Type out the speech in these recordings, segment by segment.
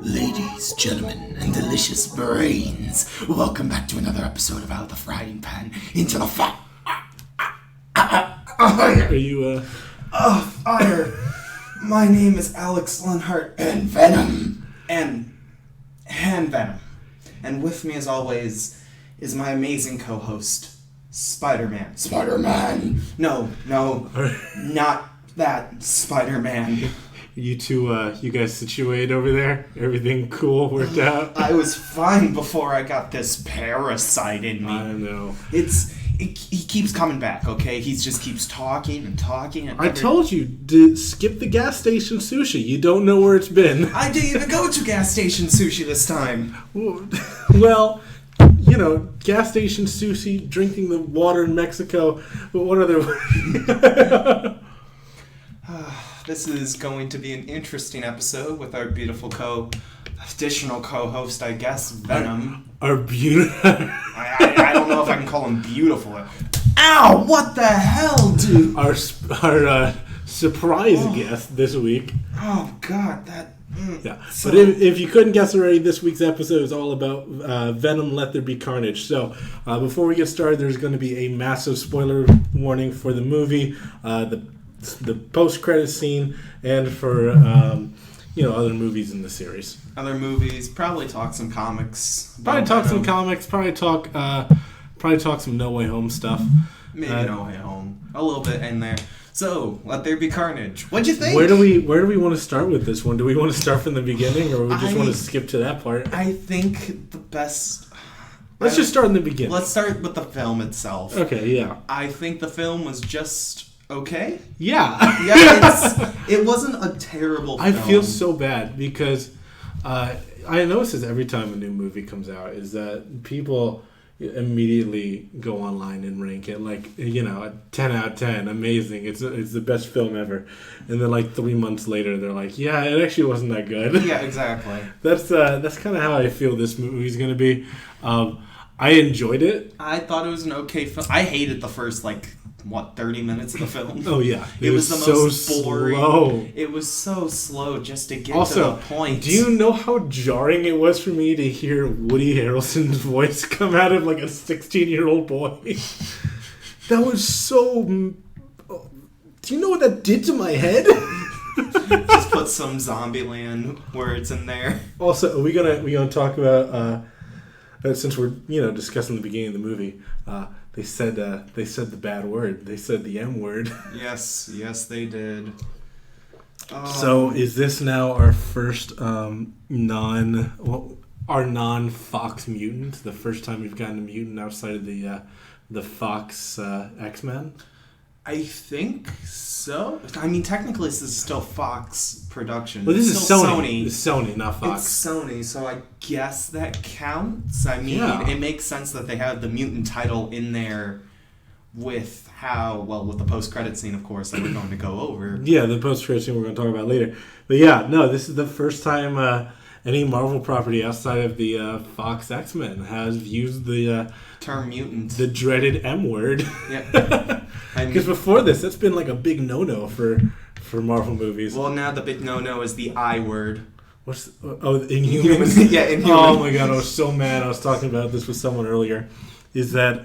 Ladies, gentlemen, and delicious brains, welcome back to another episode of Out of the Frying Pan into the Fire. Are you, Fire! My name is Alex Lenhart, and Venom! And Venom. And with me, as always, is my amazing co-host, Spider-Man. Spider-Man! No, not that Spider-Man. you two, you guys situated over there? Everything cool, worked out? I was fine before I got this parasite in me. I know. He keeps coming back, okay? He just keeps talking and talking. And I told you, to skip the gas station sushi. You don't know where it's been. I didn't even go to gas station sushi this time. Well, you know, gas station sushi, drinking the water in Mexico. But what other... This is going to be an interesting episode with our beautiful additional co-host, I guess, Venom. Our beautiful... I don't know if I can call him beautiful. Ow! What the hell, dude? Our surprise guest this week. Oh, God, that... Yeah, so, but if you couldn't guess already, this week's episode is all about Venom, There Be Carnage. So before we get started, there's going to be a massive spoiler warning for the movie, the post-credit scene, and for other movies in the series. Other movies, probably talk some comics. Probably talk some comics. Probably talk some No Way Home stuff. Maybe No Way Home, a little bit in there. So, Let There Be Carnage. What'd you think? Where do we want to start with this one? Do we want to start from the beginning, or we just want to skip to that part? I think the best... Let's just start in the beginning. Let's start with the film itself. Okay, yeah. I think the film was just okay. Yeah. It wasn't a terrible film. I feel so bad because I notice this every time a new movie comes out, is that people immediately go online and rank it like, a 10 out of 10, amazing, it's the best film ever, and then like 3 months later they're like, yeah, it actually wasn't that good. Yeah, exactly. That's kind of how I feel this movie's gonna be. I enjoyed it. I thought it was an okay film. I hated the first 30 minutes of the film. Oh yeah, it was the so most boring. Slow. It was so slow just to get also, to the point. Do you know how jarring it was for me to hear Woody Harrelson's voice come out of like a 16-year-old boy? That was so... Do you know what that did to my head? Just put some Zombieland words in there. Also, are we gonna talk about since we're discussing the beginning of the movie? They said the bad word. They said the M word. Yes, they did. So is this now our first non-Fox mutant? The first time we've gotten a mutant outside of the Fox X-Men? I think so. I mean, technically, this is still Fox production. Well, this is still Sony. It's Sony, not Fox. It's Sony, so I guess that counts. I mean, It makes sense that they have the mutant title in there with with the post-credit scene, of course, that we're going to go over. Yeah, the post-credit scene we're going to talk about later. But yeah, no, this is the first time any Marvel property outside of the Fox X-Men has used the term mutant, the dreaded M word. Yeah. Because before this, that's been like a big no-no for Marvel movies. Well, now the big no-no is the I word. Inhumans? Yeah, Inhumans. Oh my god, I was so mad. I was talking about this with someone earlier. Is that,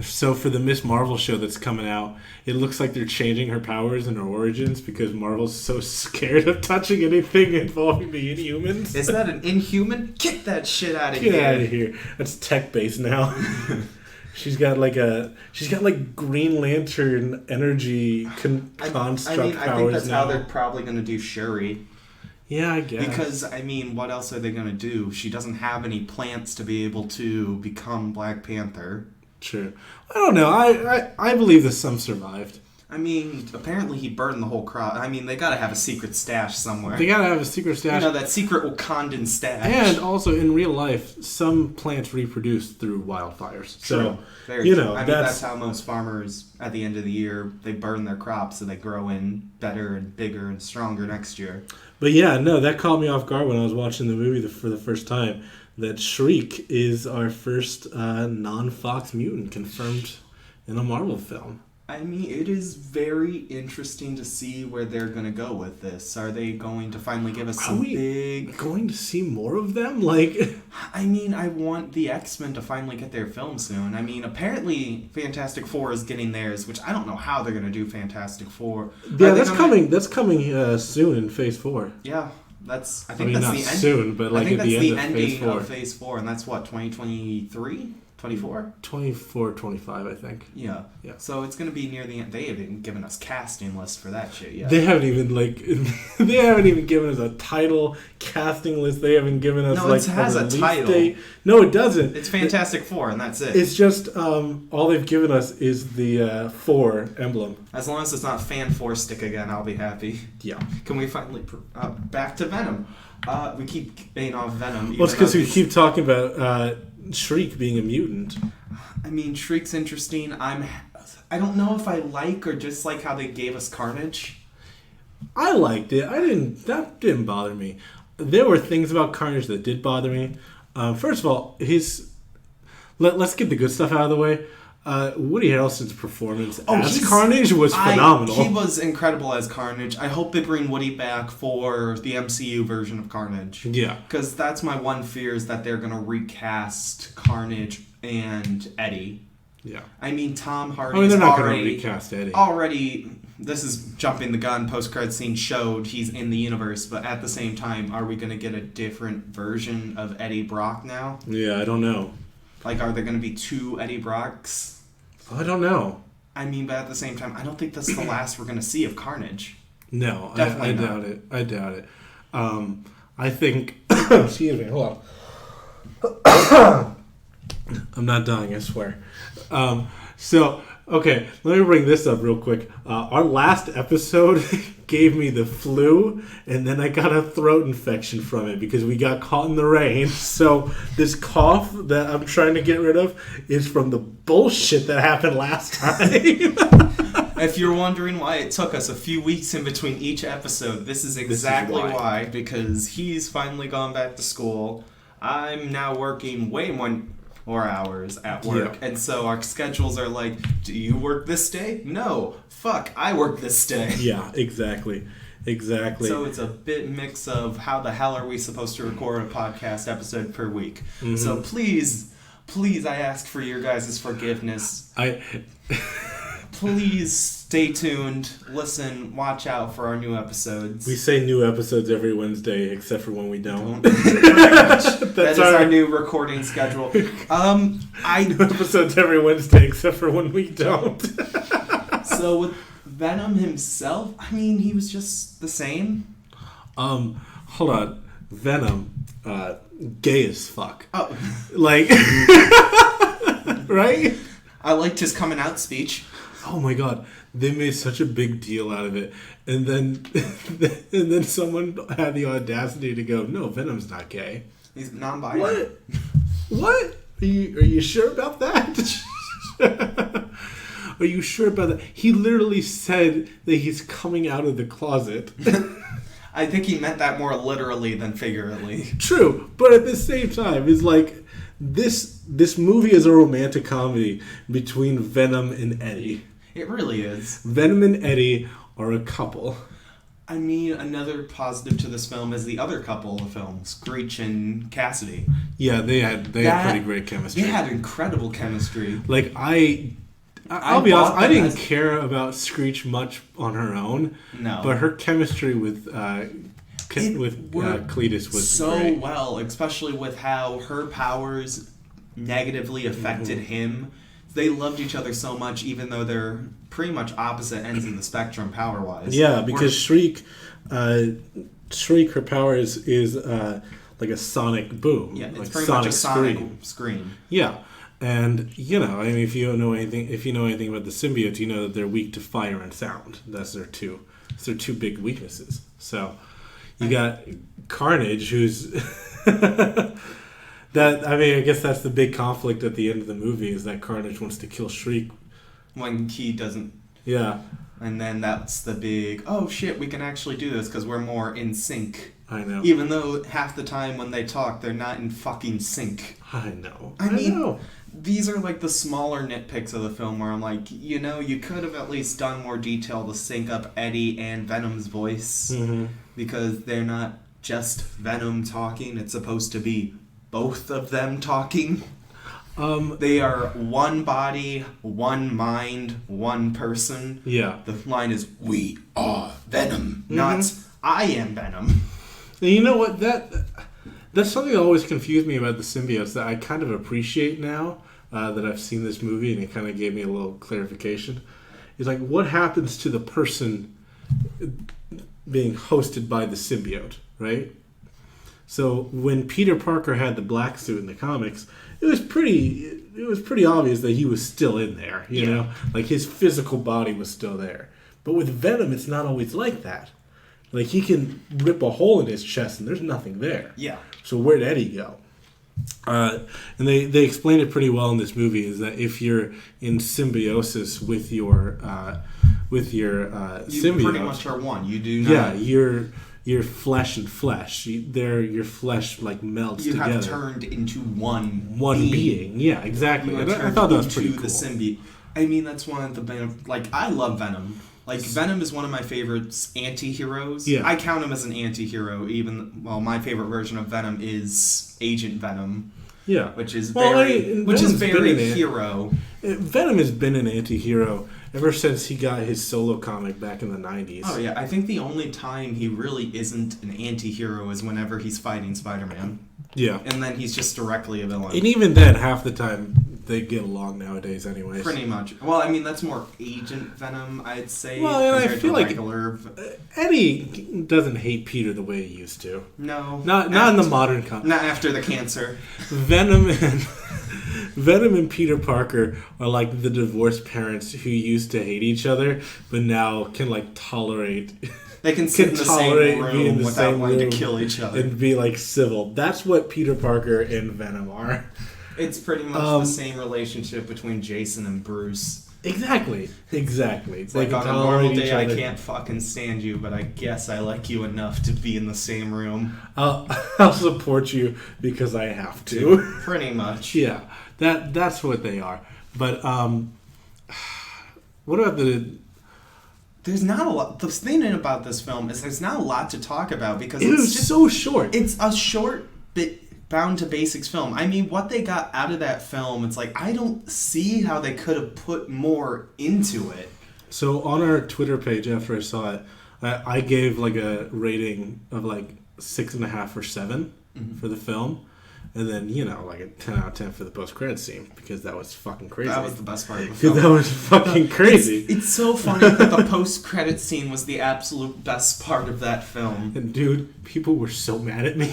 so for the Miss Marvel show that's coming out, it looks like they're changing her powers and her origins because Marvel's so scared of touching anything involving the Inhumans. Is that an Inhuman? Get that shit out of here. Get out of here. That's tech-based now. She's got Green Lantern energy construct powers now. I think that's how they're probably going to do Shuri. Yeah, I guess. Because, what else are they going to do? She doesn't have any plants to be able to become Black Panther. True. I don't know. I believe that some survived. Apparently he burned the whole crop. They gotta have a secret stash somewhere. They gotta have a secret stash. That secret Wakandan stash. And also, in real life, some plants reproduce through wildfires. True. So, that's how most farmers, at the end of the year, they burn their crops so they grow in better and bigger and stronger next year. But yeah, no, that caught me off guard when I was watching the movie for the first time. That Shriek is our first non-Fox mutant confirmed in a Marvel film. I mean, it is very interesting to see where they're going to go with this. Are they going to finally give us some big... going to see more of them? Like, I mean, I want the X-Men to finally get their film soon. I mean, apparently Fantastic Four is getting theirs, which I don't know how they're going to do Fantastic Four. Yeah, that's coming. That's coming soon in Phase 4. Yeah, I think not that's the end. soon, but like at the end of Phase 4. Of Phase 4, and that's what, 2023? 24? 24, 25, I think. Yeah. So it's going to be near the end. They haven't given us casting list for that shit yet. They haven't even given us a title casting list. They haven't given us it has a title. Date. No, it doesn't. It's Fantastic Four, and that's it. It's just all they've given us is the 4 emblem. As long as it's not Fan 4 stick again, I'll be happy. Yeah. Can we finally back to Venom? We keep getting off Venom. Well, it's because we keep talking about Shriek being a mutant. I mean, Shriek's interesting. I don't know if I like or dislike how they gave us Carnage. I liked it. That didn't bother me. There were things about Carnage that did bother me. First of all, let's get the good stuff out of the way. Woody Harrelson's performance as Carnage was phenomenal. He was incredible as Carnage. I hope they bring Woody back for the MCU version of Carnage. Yeah. Because that's my one fear, is that they're going to recast Carnage and Eddie. Yeah. I mean, Tom Hardy they're not going to recast Eddie. Already, this is jumping the gun, post-credit scene showed he's in the universe, but at the same time, are we going to get a different version of Eddie Brock now? Yeah, I don't know. Like, are there going to be 2 Eddie Brocks? I don't know. I mean, but at the same time, I don't think that's the last we're going to see of Carnage. No, Definitely I doubt it. I think... excuse me, hold on. I'm not dying, I swear. Okay, let me bring this up real quick. Our last episode gave me the flu, and then I got a throat infection from it because we got caught in the rain. So this cough that I'm trying to get rid of is from the bullshit that happened last time. If you're wondering why it took us a few weeks in between each episode, this is exactly why. Because he's finally gone back to school. I'm now working way more hours at work. Yeah. And so our schedules are like, do you work this day? No. Fuck, I work this day. Yeah, exactly. So it's a bit mix of how the hell are we supposed to record a podcast episode per week. Mm-hmm. So please, I ask for your guys' forgiveness. Please stay tuned, listen, watch out for our new episodes. We say new episodes every Wednesday, except for when we don't. That is our new recording schedule. New episodes every Wednesday, except for when we don't. So with Venom himself, I mean, he was just the same. Hold on. Venom, gay as fuck. Oh. Like, right? I liked his coming out speech. Oh my god, they made such a big deal out of it, and then someone had the audacity to go, "No, Venom's not gay. He's non-binary." What? Are you sure about that? Are you sure about that? He literally said that he's coming out of the closet. I think he meant that more literally than figuratively. True, but at the same time, it's like this movie is a romantic comedy between Venom and Eddie. It really is. Venom and Eddie are a couple. I mean, another positive to this film is the other couple of the film, Screech and Cassidy. Yeah, they had pretty great chemistry. They had incredible chemistry. Like, I'll be honest, I didn't care about Screech much on her own. No. But her chemistry with Cletus was so great. well, especially with how her powers negatively affected him. They loved each other so much, even though they're pretty much opposite ends in the spectrum power-wise. Yeah, because Shriek, her power is like a sonic boom. Yeah, it's like pretty much a sonic scream. Yeah, and I mean, if you know anything about the symbiotes, you know that they're weak to fire and sound. That's their two big weaknesses. So you got Carnage, who's I guess that's the big conflict at the end of the movie, is that Carnage wants to kill Shriek when he doesn't. Yeah. And then that's the big, oh shit, we can actually do this because we're more in sync. I know. Even though half the time when they talk, they're not in fucking sync. I know. I mean, know. these are like the smaller nitpicks of the film where I'm like, you know, you could have at least done more detail to sync up Eddie and Venom's voice, because they're not just Venom talking. It's supposed to be both of them talking. They are one body, one mind, one person. Yeah. The line is, "We are Venom," not "I am Venom." And you know what? That's something that always confused me about the symbiotes that I kind of appreciate now that I've seen this movie, and it kind of gave me a little clarification. It's like, what happens to the person being hosted by the symbiote, right? So when Peter Parker had the black suit in the comics, it was pretty obvious that he was still in there, you know? Like, his physical body was still there. But with Venom, it's not always like that. Like, he can rip a hole in his chest and there's nothing there. Yeah. So where'd Eddie go? And they explain it pretty well in this movie, is that if you're in symbiosis with your symbiote, You pretty much are one. You do not... Yeah, you're flesh and flesh. Your flesh like melts together. You have turned into one being. Yeah, exactly. I thought that was pretty cool. The symbiote. I mean, that's one of the... Like, I love Venom. Like, Venom is one of my favorite anti-heroes. Yeah. I count him as an anti-hero, even... Well, my favorite version of Venom is Agent Venom. Yeah. Which is very hero. Venom has been an anti-hero ever since he got his solo comic back in the 90s. Oh, yeah. I think the only time he really isn't an anti-hero is whenever he's fighting Spider-Man. Yeah. And then he's just directly a villain. And even then, half the time, they get along nowadays anyways. Pretty much. Well, I mean, that's more Agent Venom, I'd say. Well, and I feel like Eddie doesn't hate Peter the way he used to. No. Not in the modern comic. Not after the cancer. Venom and Peter Parker are like the divorced parents who used to hate each other, but now can like tolerate... They can sit in the same room without wanting to kill each other. And be like civil. That's what Peter Parker and Venom are. It's pretty much the same relationship between Jason and Bruce. Exactly. It's like on a normal day I can't fucking stand you, but I guess I like you enough to be in the same room. I'll support you because I have to. Pretty much. Yeah. That's what they are. But what about There's not a lot... The thing about this film is there's not a lot to talk about because it's just so short. It's a short bit bound to basics film. I mean, what they got out of that film, it's like, I don't see how they could have put more into it. So on our Twitter page after I saw it, I gave like a rating of like 6.5 or 7 for the film. And then, you know, like a 10 out of 10 for the post-credits scene, because that was fucking crazy. That was the best part of the film. That was fucking crazy. It's so funny that the post-credits scene was the absolute best part of that film. And dude, people were so mad at me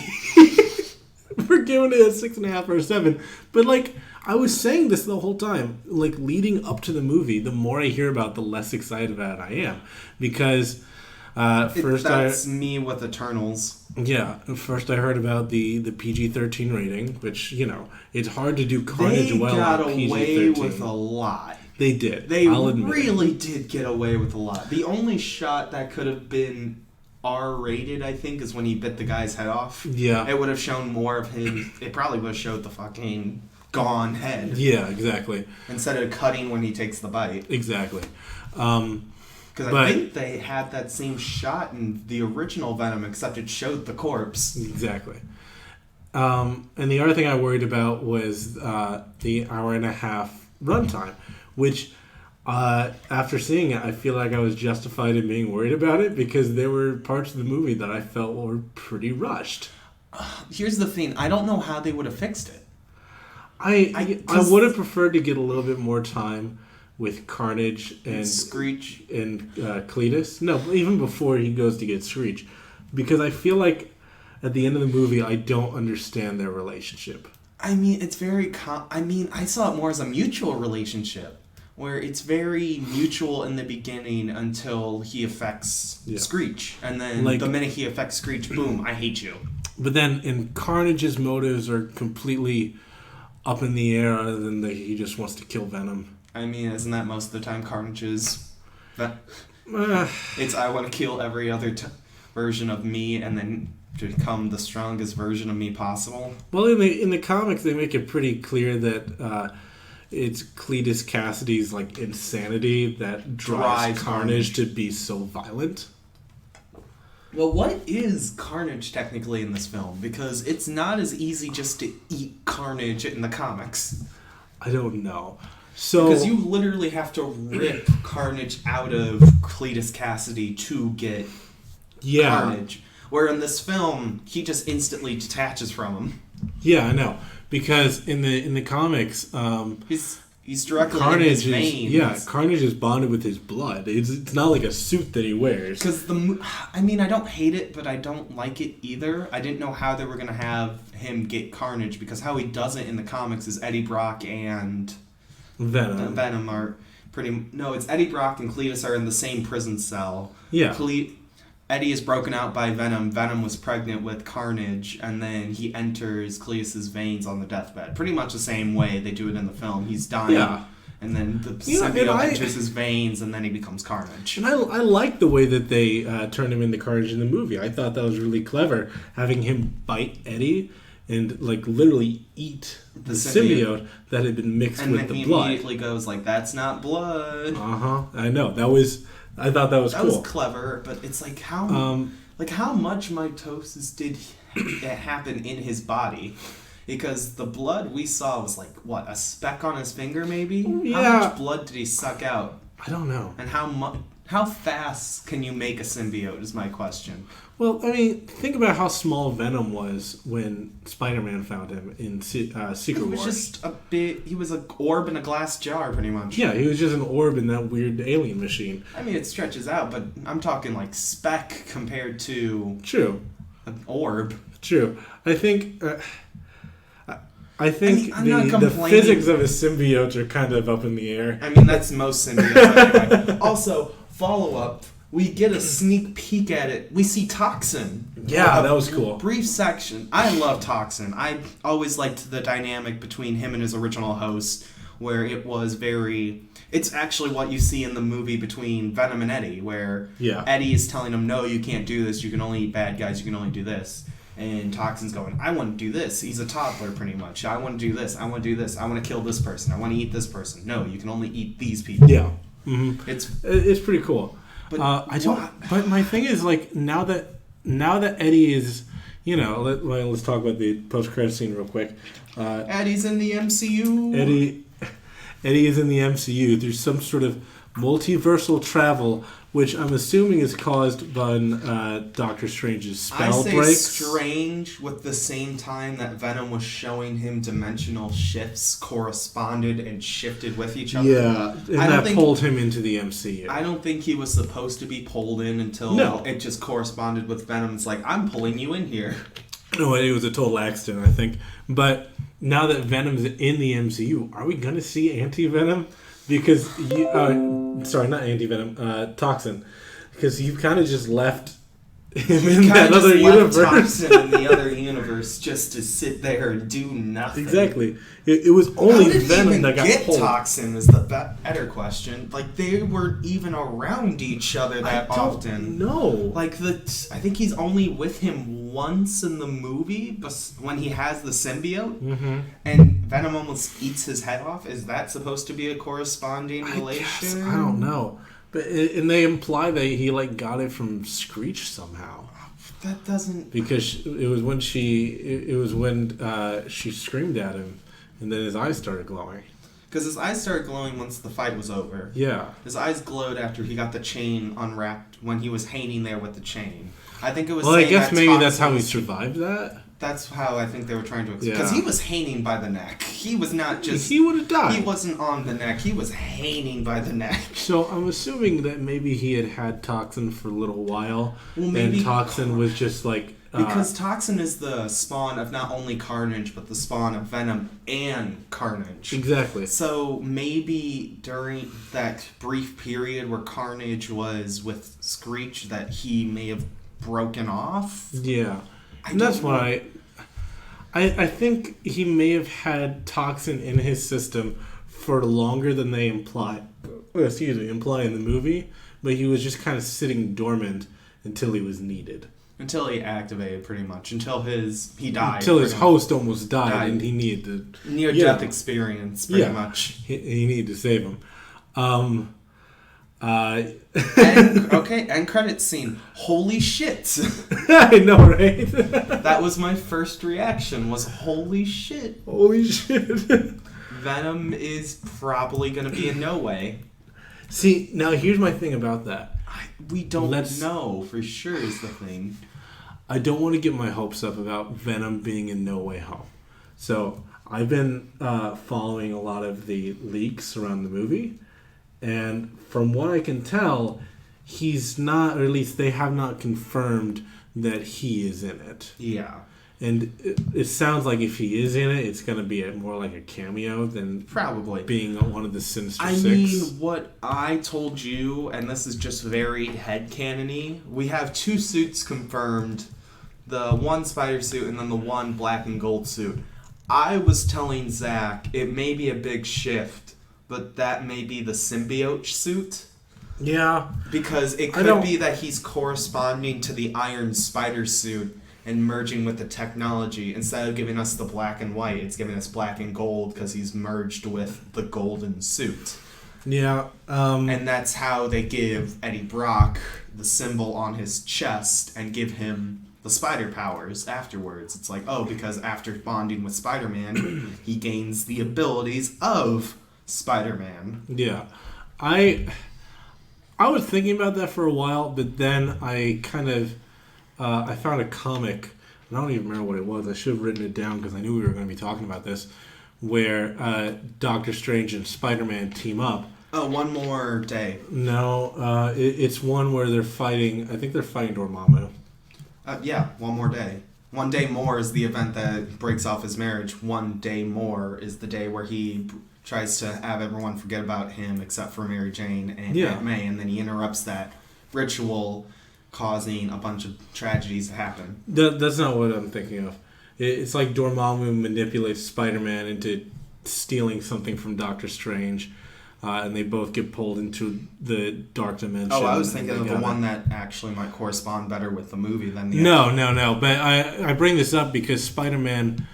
for giving it a 6.5 or a 7. But like, I was saying this the whole time. Like, leading up to the movie, the more I hear about it, the less excited about it I am. Because that's me with Eternals. Yeah, first I heard about the PG-13 rating, which, you know, it's hard to do Carnage well on PG-13. They got away with a lot. They did. They really did get away with a lot. The only shot that could have been R-rated, I think, is when he bit the guy's head off. Yeah. It would have shown more of him. It probably would have showed the fucking gone head. Yeah, exactly. Instead of cutting when he takes the bite. Exactly. Because I think they had that same shot in the original Venom, except it showed the corpse. Exactly. And the other thing I worried about was the hour-and-a-half runtime, which, after seeing it, I feel like I was justified in being worried about it because there were parts of the movie that I felt were pretty rushed. Here's the thing. I don't know how they would have fixed it. I would have preferred to get a little bit more time with Carnage and Screech and Cletus. No, even before he goes to get Screech. Because I feel like at the end of the movie, I don't understand their relationship. I mean, it's very... I saw it more as a mutual relationship. Where it's very mutual in the beginning until he affects Screech. And then the minute he affects Screech, boom, I hate you. But then in Carnage's motives are completely up in the air other than that he just wants to kill Venom. I mean, isn't that most of the time Carnage's... It's I want to kill every other version of me and then to become the strongest version of me possible. Well, in the comics, they make it pretty clear that it's Cletus Cassidy's like insanity that drives Carnage to be so violent. Well, what is Carnage technically in this film? Because it's not as easy just to eat Carnage in the comics. I don't know. So because you literally have to rip Carnage out of Cletus Cassidy to get Carnage. Where in this film, he just instantly detaches from him. Yeah, I know. Because in the comics, he's directly Carnage in his veins. Yeah, Carnage is bonded with his blood. It's not like a suit that he wears. Because I don't hate it, but I don't like it either. I didn't know how they were gonna have him get Carnage, because how he does it in the comics is Eddie Brock and Venom are it's Eddie Brock and Cletus are in the same prison cell. Yeah. Eddie is broken out by Venom. Venom was pregnant with Carnage, and then he enters Cletus's veins on the deathbed. Pretty much the same way they do it in the film. He's dying, and then the symbiote enters his veins, and then he becomes Carnage. And I like the way that they turned him into Carnage in the movie. I thought that was really clever, having him bite Eddie and like literally eat the symbiote that had been mixed with the blood. And then he immediately goes like, "That's not blood." I know. I thought that was cool. That was clever, but it's like how much mitosis did it happen in his body? Because the blood we saw was like what, a speck on his finger maybe? Yeah. How much blood did he suck out? I don't know. And how fast can you make a symbiote is my question. Well, I mean, think about how small Venom was when Spider-Man found him in Secret Wars. He was just he was an orb in a glass jar, pretty much. Yeah, he was just an orb in that weird alien machine. I mean, it stretches out, but I'm talking like speck compared to... True. An orb. True. I think the physics of his symbiotes are kind of up in the air. I mean, that's most symbiotes anyway. Also, follow-up... We get a sneak peek at it. We see Toxin. Yeah, that was cool. Brief section. I love Toxin. I always liked the dynamic between him and his original host, where it was very... It's actually what you see in the movie between Venom and Eddie, where Eddie is telling him, no, you can't do this. You can only eat bad guys. You can only do this. And Toxin's going, I want to do this. He's a toddler, pretty much. I want to do this. I want to do this. I want to kill this person. I want to eat this person. No, you can only eat these people. Yeah. Mm-hmm. It's pretty cool. But my thing is, like, now that Eddie is, let's talk about the post-credit scene real quick. Eddie's in the MCU. Eddie is in the MCU. There's some sort of multiversal travel, which I'm assuming is caused by Doctor Strange's spell breaks. I say strange with the same time that Venom was showing him dimensional shifts corresponded and shifted with each other. Yeah, and that pulled him into the MCU. I don't think he was supposed to be pulled in until it just corresponded with Venom. It's like, I'm pulling you in here. No, it was a total accident, I think. But now that Venom's in the MCU, are we going to see Anti-Venom? Because not Anti-Venom, Toxin. Because you kind of just left him in that other universe. Toxin in the other universe just to sit there and do nothing. Exactly. It was only Venom that got pulled. Toxin is the better question. Like, they weren't even around each other that often. No. Like, I think he's only with him once in the movie when he has the symbiote, and Venom almost eats his head off. Is that supposed to be a corresponding relation? I don't know. But and they imply that he got it from Screech somehow. That doesn't, because it was when she screamed at him, and then his eyes started glowing. Because his eyes started glowing once the fight was over. Yeah. His eyes glowed after he got the chain unwrapped when he was hanging there with the chain. I think it was. Well, I guess maybe that's how he survived that. That's how I think they were trying to explain. Because he was hanging by the neck. He was not just... He would have died. He wasn't on the neck. He was hanging by the neck. So I'm assuming that maybe he had Toxin for a little while. Well, maybe... And Toxin was just like... because Toxin is the spawn of not only Carnage, but the spawn of Venom and Carnage. Exactly. So maybe during that brief period where Carnage was with Screech that he may have broken off. Yeah. And that's why I think he may have had Toxin in his system for longer than they imply in the movie, but he was just kind of sitting dormant until he was needed. Until he activated, pretty much. Until he died. Until his host almost died, and he needed to... Near-death experience, pretty much. He needed to save him. End credit scene. Holy shit. I know, right? That was my first reaction, was holy shit. Holy shit. Venom is probably going to be in No Way. See, now here's my thing about that. We don't know for sure is the thing. I don't want to get my hopes up about Venom being in No Way Home. So I've been following a lot of the leaks around the movie. And from what I can tell, he's not, or at least they have not confirmed that he is in it. Yeah. And it sounds like if he is in it, it's going to be more like a cameo than probably being one of the Sinister Six. Six. I mean, what I told you, and this is just very headcanon-y, we have 2 suits confirmed. The one spider suit and then the one black and gold suit. I was telling Zach it may be a big shift, but that may be the symbiote suit. Yeah. Because it could be that he's corresponding to the iron spider suit and merging with the technology. Instead of giving us the black and white, it's giving us black and gold because he's merged with the golden suit. Yeah. And that's how they give Eddie Brock the symbol on his chest and give him the spider powers afterwards. It's like, because after bonding with Spider-Man, he gains the abilities of Spider-Man. Yeah. I was thinking about that for a while, but then I kind of... I found a comic, and I don't even remember what it was. I should have written it down because I knew we were going to be talking about this, where Doctor Strange and Spider-Man team up. Oh, One More Day. No, it's one where they're fighting... I think they're fighting Dormammu. Yeah, One More Day. One Day More is the event that breaks off his marriage. One Day More is the day where he tries to have everyone forget about him except for Mary Jane and Aunt May, and then he interrupts that ritual, causing a bunch of tragedies to happen. That's not what I'm thinking of. It's like Dormammu manipulates Spider-Man into stealing something from Doctor Strange, and they both get pulled into the dark dimension. Oh, I was thinking of the one that actually might correspond better with the movie than the... No. But I bring this up because Spider-Man,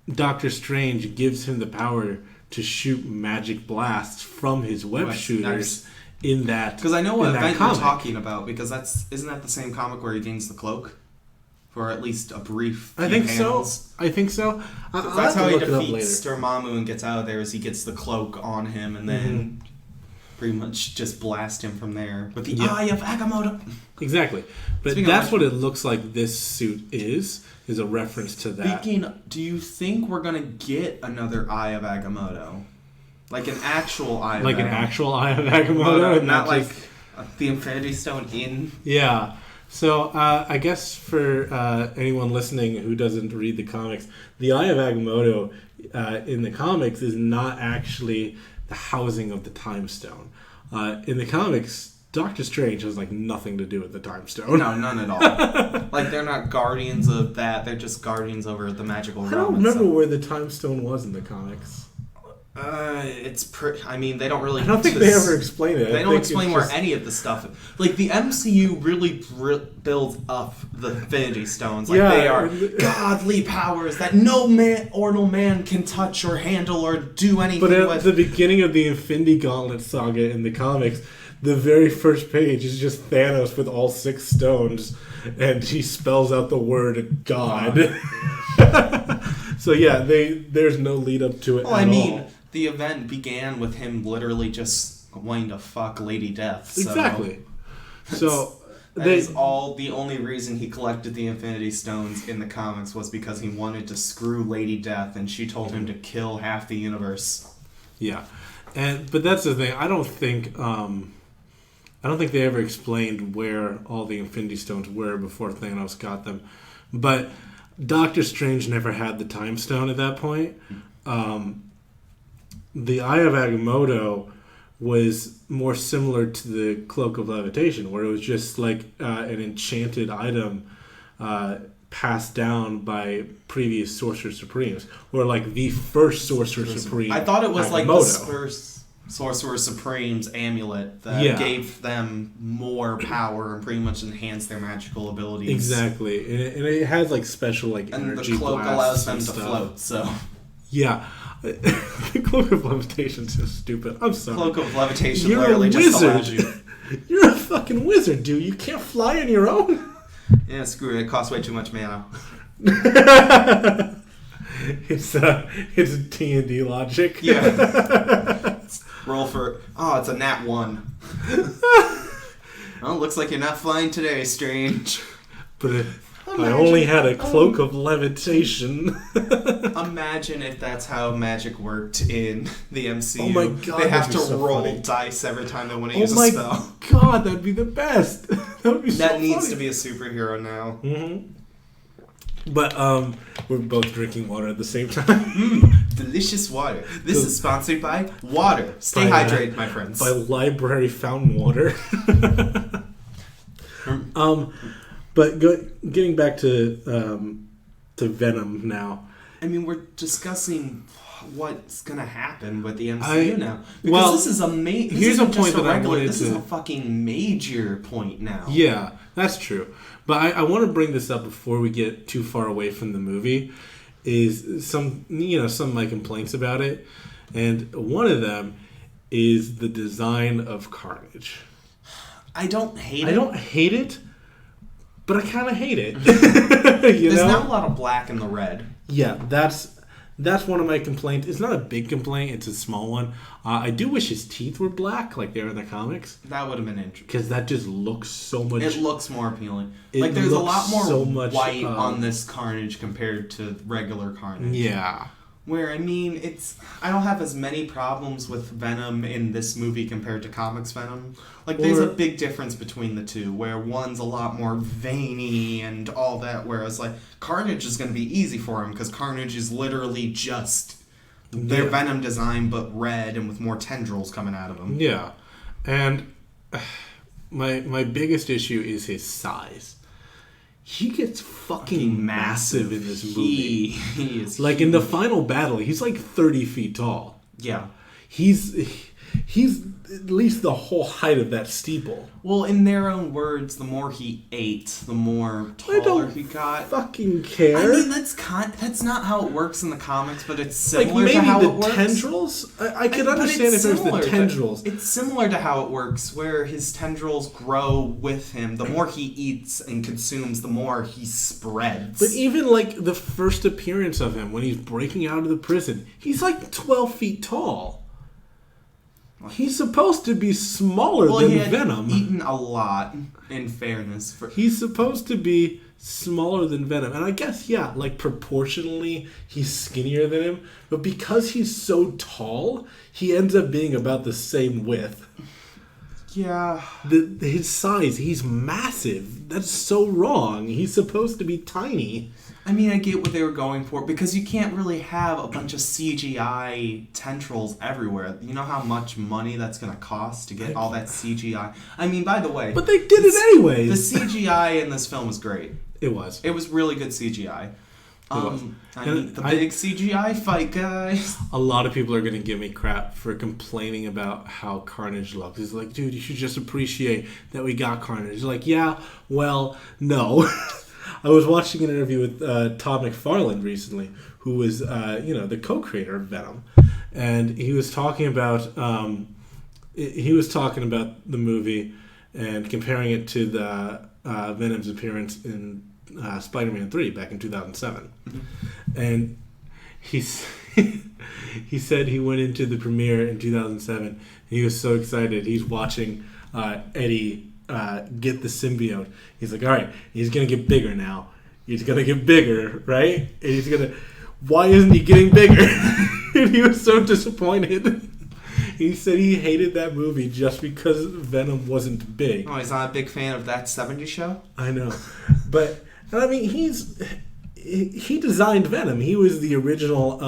Doctor Strange gives him the power to shoot magic blasts from his web shooters. Nice. In that, because I know what event you're talking about. Because isn't that the same comic where he gains the cloak for at least a brief? I think panels? so. I think so. That's how he defeats Dormammu and gets out of there. Is he gets the cloak on him and then pretty much just blast him from there with the Eye of Agamotto. Exactly, but that's what it looks like. This suit is a reference to that. Do you think we're gonna get another Eye of Agamotto? Like an actual Eye of Agamotto. Like an actual Eye of Agamotto? Not like the Infinity Stone in... Yeah. So, I guess for anyone listening who doesn't read the comics, the Eye of Agamotto in the comics is not actually the housing of the Time Stone. In the comics, Doctor Strange has nothing to do with the Time Stone. No, none at all. They're not guardians of that. They're just guardians over the magical realm. I don't remember where the Time Stone was in the comics. I mean, they don't really... I don't think they ever explain it. They don't explain where any of the stuff... the MCU really builds up the Infinity Stones. They are godly powers that no mortal man can touch or handle or do anything with. But at the beginning of the Infinity Gauntlet saga in the comics, the very first page is just Thanos with all 6 stones, and he spells out the word God. So there's no lead up to it at all. The event began with him literally just wanting to fuck Lady Death. So exactly. So that is the only reason he collected the Infinity Stones in the comics was because he wanted to screw Lady Death, and she told him to kill half the universe. Yeah, but that's the thing. I don't think they ever explained where all the Infinity Stones were before Thanos got them, but Doctor Strange never had the Time Stone at that point. The Eye of Agamotto was more similar to the Cloak of Levitation, where it was just like an enchanted item passed down by previous Sorcerer Supremes, or the first Sorcerer Supreme. I thought it was Agamotto. the first. Sorcerer Supreme's amulet that gave them more power and pretty much enhanced their magical abilities. Exactly, and it has like special like and energy the cloak allows them to stuff. float. So yeah, the cloak of levitation's so stupid. I'm sorry. Cloak of levitation You're literally a just wizard. allows you. You're a fucking wizard, dude. You can't fly on your own. Yeah, screw it. It costs way too much mana. It's D&D logic. Yeah. Roll for... Oh, it's a nat 1. Well, looks like you're not flying today, Strange. But I only had a cloak of levitation. Imagine if that's how magic worked in the MCU. Oh my god, they have to so roll funny. dice every time they want to use a spell. Oh my god, that'd be the best. That would be so That needs funny. to be a superhero now. Mm-hmm. But we're both drinking water at the same time. Delicious water. This is sponsored by water. Stay By, hydrated, my friends. By library fountain water. But getting back to Venom now. I mean, we're discussing what's gonna happen with the MCU now. Because well, this is a here's a point that I wanted This to. is a fucking major point now. Yeah, that's true. But I want to bring this up before we get too far away from the movie. Is some of my complaints about it, and one of them is the design of Carnage. I don't hate it. I don't hate it, but I kind of hate it. There's not a lot of black in the red. Yeah, that's one of my complaints. It's not a big complaint; it's a small one. I do wish his teeth were black, like they are in the comics. That would have been interesting. Because that just looks so much... It looks more appealing. Like, there's a lot more white on this Carnage compared to regular Carnage. Yeah. Where, I mean, I don't have as many problems with Venom in this movie compared to comics Venom. Like, there's a big difference between the two, where one's a lot more veiny and all that, whereas, like, Carnage is going to be easy for him, because Carnage is literally just their Venom design, but red and with more tendrils coming out of him. Yeah. And my biggest issue is his size. He gets fucking massive in this movie. He is like, huge. in the final battle, he's like 30 feet tall. Yeah. He's at least the whole height of that steeple. Well, in their own words, the more he ate, the more taller he got. Fucking care. I mean, that's not how it works in the comics, but it's similar like maybe to how the it works. Tendrils. I could understand if there's the tendrils. It's similar to how it works, where his tendrils grow with him. The more he eats and consumes, the more he spreads. But even like the first appearance of him when he's breaking out of the prison, he's like 12 feet tall. He's supposed to be smaller than he had Venom. Eaten a lot, in fairness. He's supposed to be smaller than Venom, and I guess like proportionally he's skinnier than him. But because he's so tall, he ends up being about the same width. Yeah. His size, he's massive. That's so wrong. He's supposed to be tiny. I mean, I get what they were going for, because you can't really have a bunch of CGI tendrils everywhere. You know how much money that's going to cost to get all that CGI? I mean, by the way... But they did it anyways! The CGI in this film was great. It was. It was really good CGI. I mean, the big CGI fight, guys. A lot of people are going to give me crap for complaining about how Carnage looks. It's like, dude, you should just appreciate that we got Carnage. It's like, yeah, well, no. I was watching an interview with Todd McFarlane recently, who was, the co-creator of Venom, and he was talking about the movie and comparing it to the Venom's appearance in Spider-Man 3 back in 2007, and he said he went into the premiere in 2007. And he was so excited. He's watching Eddie get the symbiote. He's like, all right, he's gonna get bigger now. He's gonna get bigger, right? And why isn't he getting bigger? And he was so disappointed. He said he hated that movie just because Venom wasn't big. Oh, he's not a big fan of That 70s Show? I know. But, I mean, he designed Venom. He was the original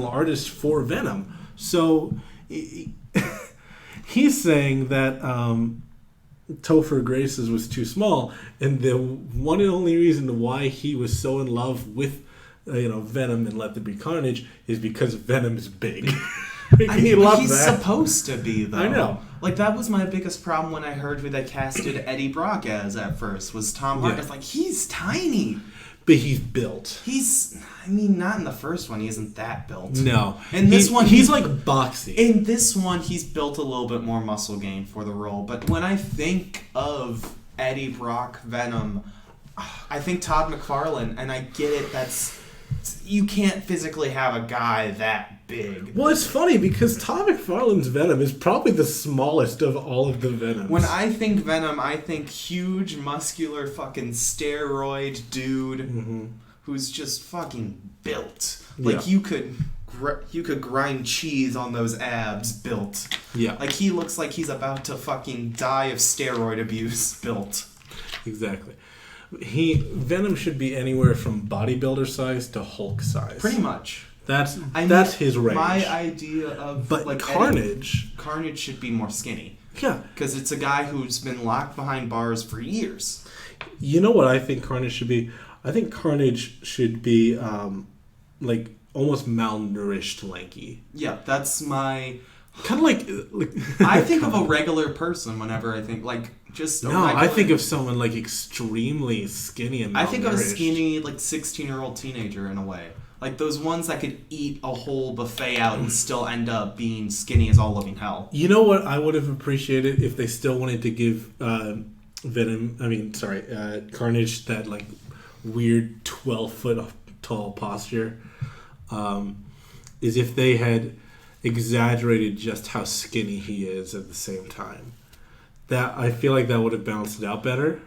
artist for Venom. So, he's saying that Topher Grace's was too small, and the one and only reason why he was so in love with Venom and Let There Be Carnage is because Venom is big. I mean, he's supposed to be, though. I know. Like, that was my biggest problem when I heard who they casted Eddie Brock as at first, was Tom Hardy. It's like, he's tiny. But he's built. Not in the first one. He isn't that built. No. In this one, he's like boxy. In this one, he's built a little bit more muscle gain for the role. But when I think of Eddie Brock Venom, I think Todd McFarlane, and I get it. You can't physically have a guy that big. Well, it's funny because Todd McFarlane's Venom is probably the smallest of all of the Venoms. When I think Venom, I think huge, muscular, fucking steroid dude who's just fucking built. Like, you could grind cheese on those abs built. Yeah. Like, he looks like he's about to fucking die of steroid abuse built. Exactly. Venom should be anywhere from bodybuilder size to Hulk size. Pretty much. That's his range. My idea of Carnage should be more skinny. Yeah, because it's a guy who's been locked behind bars for years. You know what I think Carnage should be? I think Carnage should be like almost malnourished, lanky. Yeah, that's my kind of like I think of a regular person whenever I think like. I think of someone like extremely skinny and malnourished. I think of a skinny, like 16-year-old teenager in a way. Like those ones that could eat a whole buffet out and still end up being skinny as all living hell. You know what I would have appreciated if they still wanted to give Carnage that like weird 12-foot tall posture. Is if they had exaggerated just how skinny he is at the same time. That I feel like that would have balanced it out better.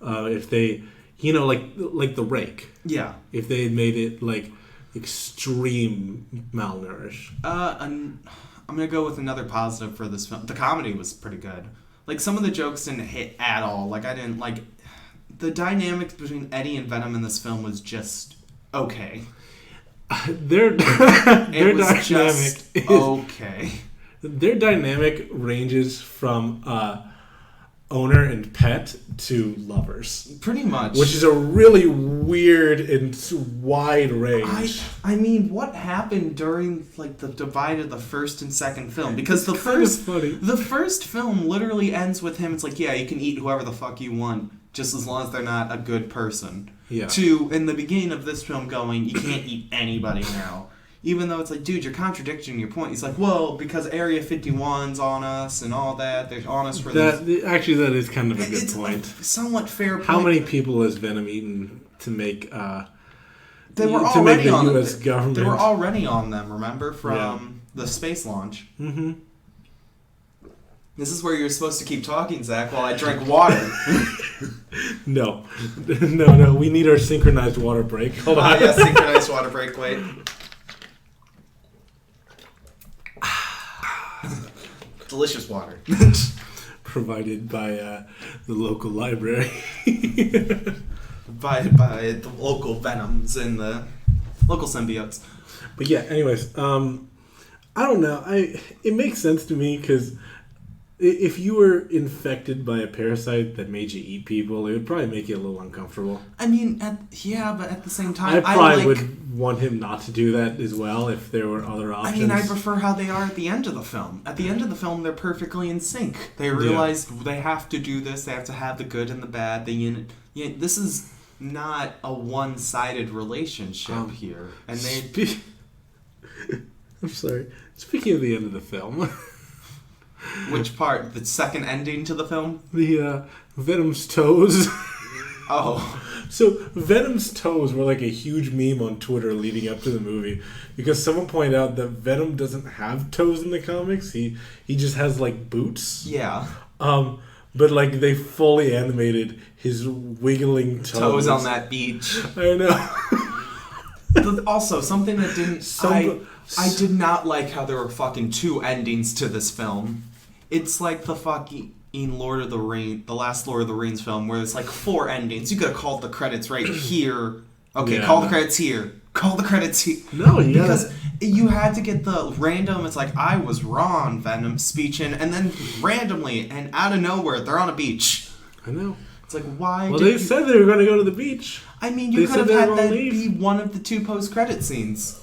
If they, like the Rake. Yeah. If they had made it like extreme malnourished. I'm gonna go with another positive for this film. The comedy was pretty good. Like some of the jokes didn't hit at all. Like I didn't like the dynamic between Eddie and Venom in this film was just okay. Their dynamic is okay. Their dynamic ranges from owner and pet to lovers. Pretty much. Which is a really weird and wide range. I mean, what happened during like the divide of the first and second film? Because the first film literally ends with him, it's like, yeah, you can eat whoever the fuck you want, just as long as they're not a good person. Yeah. To, in the beginning of this film going, you can't eat anybody now. Even though it's like, dude, you're contradicting your point. He's like, well, because Area 51's on us and all that, they're on us for this. Actually, that is kind of a good point. A somewhat fair point. How many people has Venom eaten to make they were already on the U.S. government? They were already on them, remember, from the space launch. Mm-hmm. This is where you're supposed to keep talking, Zach, while I drink water. No. We need our synchronized water break. Hold on. Yeah, synchronized water break. Wait. Delicious water. Provided by the local library. by the local Venoms and the local symbiotes. But yeah, anyways, I don't know. It makes sense to me because if you were infected by a parasite that made you eat people, it would probably make you a little uncomfortable. I mean, but at the same time, I probably would want him not to do that as well if there were other options. I mean, I prefer how they are at the end of the film. At the end of the film, they're perfectly in sync. They realize they have to do this. They have to have the good and the bad. This is not a one-sided relationship here. And I'm sorry. Speaking of the end of the film... Which part? The second ending to the film? The Venom's toes. Oh. So Venom's toes were like a huge meme on Twitter leading up to the movie because someone pointed out that Venom doesn't have toes in the comics. He just has like boots. Yeah. But like they fully animated his wiggling toes on that beach. I know. But also, something that didn't... I did not like how there were fucking two endings to this film. It's like the fucking Lord of the Rings, the last Lord of the Rings film, where it's like 4 endings. You could have called the credits right here. Okay, the credits here. Call the credits here. No, because you had to get the random, it's like, I was wrong, Venom speech in, and then randomly, and out of nowhere, they're on a beach. I know. It's like, why? Well, they said they were going to go to the beach. I mean, you could have had that be one of the 2 post-credit scenes.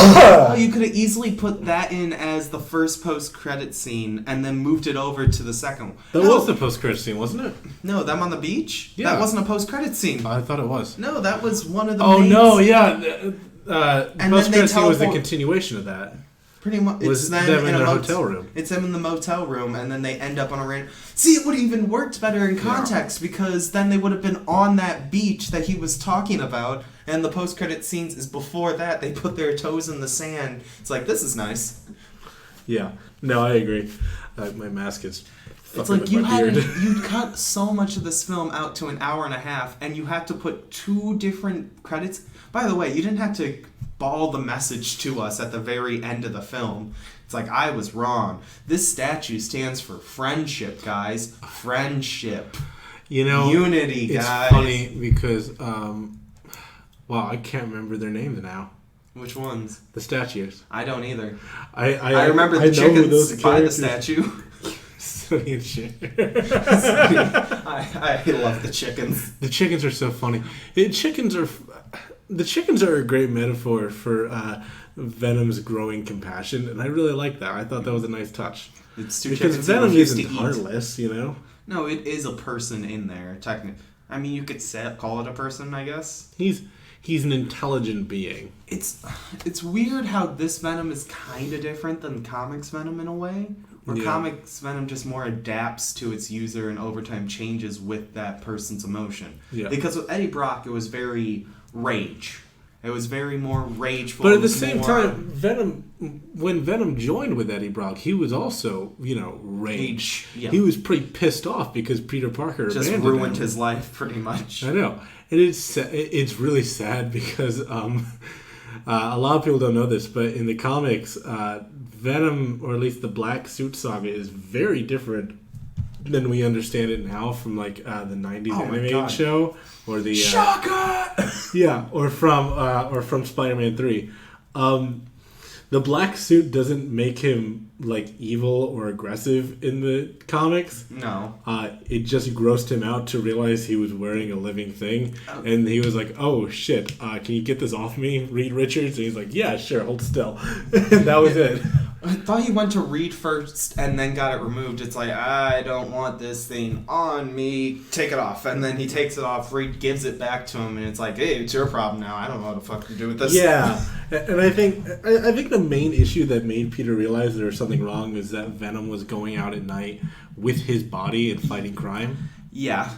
Oh, you could have easily put that in as the first post-credit scene and then moved it over to the second one. That was the post-credit scene, wasn't it? No, them on the beach? Yeah. That wasn't a post-credit scene. I thought it was. No, that was one of the Oh, main no, yeah. Post-credit scene was the teleport- continuation of that. Pretty much. Was It's them in a their hotel room. It's them in the motel room, and then they end up on a random... See, it would have even worked better in context, because then they would have been on that beach that he was talking about, and the post-credit scenes is before that. They put their toes in the sand. It's like, this is nice. Yeah. No, I agree. My mask is... It's like you cut so much of this film out to an hour and a half, and you had to put 2 different credits. By the way, you didn't have to ball the message to us at the very end of the film. It's like, I was wrong. This statue stands for friendship, guys. Friendship. Unity, guys. It's funny because, I can't remember their names now. Which ones? The statues. I don't either. I remember the chickens by the statue. Sonny and Cher. I love the chickens. The chickens are so funny. The chickens are a great metaphor for Venom's growing compassion, and I really like that. I thought that was a nice touch. It's 2 because chickens Venom who refuse isn't to eat. heartless, No, it is a person in there, technically. I mean, you could call it a person, I guess. He's an intelligent being. It's weird how this Venom is kind of different than comics Venom in a way. Where comics Venom just more adapts to its user and over time changes with that person's emotion. Yeah. Because with Eddie Brock, it was very rage. It was very more rageful. But at the same time, when Venom joined with Eddie Brock, he was also, rage. Yeah. He was pretty pissed off because Peter Parker just ruined his life, pretty much. I know. And it's really sad because a lot of people don't know this, but in the comics, Venom, or at least the Black Suit Saga, is very different than we understand it now from the 90s animated show or the Shaka! or from Spider-Man 3. The black suit doesn't make him evil or aggressive in the comics. No. It just grossed him out to realize he was wearing a living thing, and he was like, "Oh shit! Can you get this off me, Reed Richards?" And he's like, "Yeah, sure, hold still." And that was it. I thought he went to Reed first and then got it removed. It's like, I don't want this thing on me. Take it off. And then he takes it off. Reed gives it back to him, and it's like, hey, it's your problem now. I don't know what the fuck to do with this. Yeah, and I think the main issue that made Peter realize there was something wrong is that Venom was going out at night with his body and fighting crime. Yeah.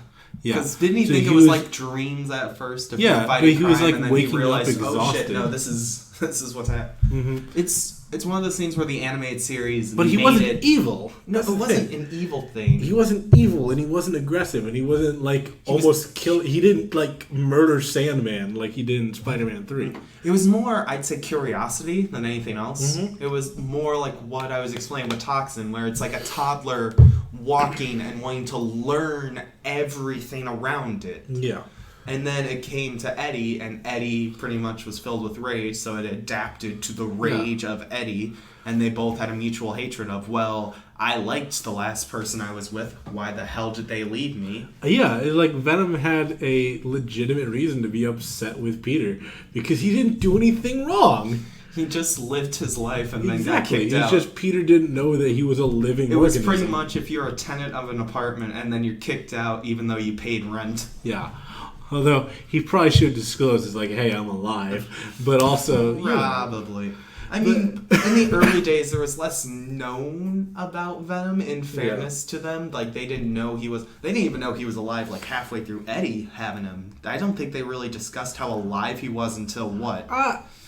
Yeah. Because didn't he think it was dreams at first of him fighting crime, was and then waking he realized, up exhausted. Oh shit, no, this is what's happening. Mm-hmm. It's one of those things where the animated series But he wasn't evil. No, it wasn't an evil thing. He wasn't evil, and he wasn't aggressive, and he wasn't He didn't murder Sandman like he did in Spider-Man 3. It was more, I'd say, curiosity than anything else. Mm-hmm. It was more like what I was explaining with Toxin, where it's like a toddler walking and wanting to learn everything around it. Yeah. And then it came to Eddie, and Eddie pretty much was filled with rage, so it adapted to the rage of Eddie, and they both had a mutual hatred of, well, I liked the last person I was with, why the hell did they leave me? Yeah, Venom had a legitimate reason to be upset with Peter, because he didn't do anything wrong. He just lived his life and then got kicked It's out. just Peter didn't know that he was a living organism. It was organism. pretty much if you're a tenant of an apartment and then you're kicked out even though you paid rent. Yeah. Although he probably should disclose, it's like, hey, I'm alive. But also, probably. I mean, in the early days, there was less known about Venom. In fairness to them, they didn't know he was. They didn't even know he was alive. Halfway through Eddie having him, I don't think they really discussed how alive he was until what.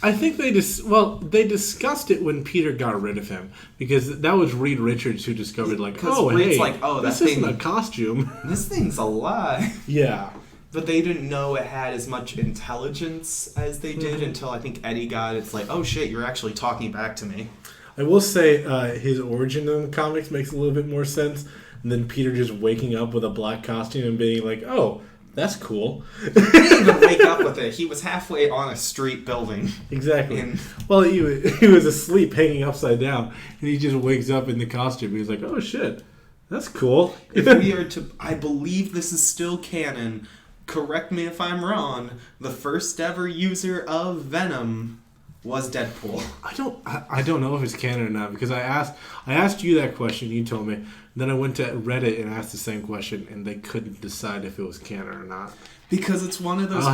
I think they discussed it when Peter got rid of him, because that was Reed Richards who discovered Reed's this isn't a costume. This thing's alive. Yeah. But they didn't know it had as much intelligence as they did until I think Eddie got it. It's like, oh shit, you're actually talking back to me. I will say his origin in the comics makes a little bit more sense than Peter just waking up with a black costume and being like, oh, that's cool. He didn't even wake up with it. He was halfway on a street building. Exactly. Well, he was asleep hanging upside down, and he just wakes up in the costume. He's like, oh shit, that's cool. If we are to, I believe this is still canon, correct me if I'm wrong, the first ever user of Venom was Deadpool. I don't know if it's canon or not, because I asked you that question, you told me. Then I went to Reddit and asked the same question, and they couldn't decide if it was canon or not. Because it's one of those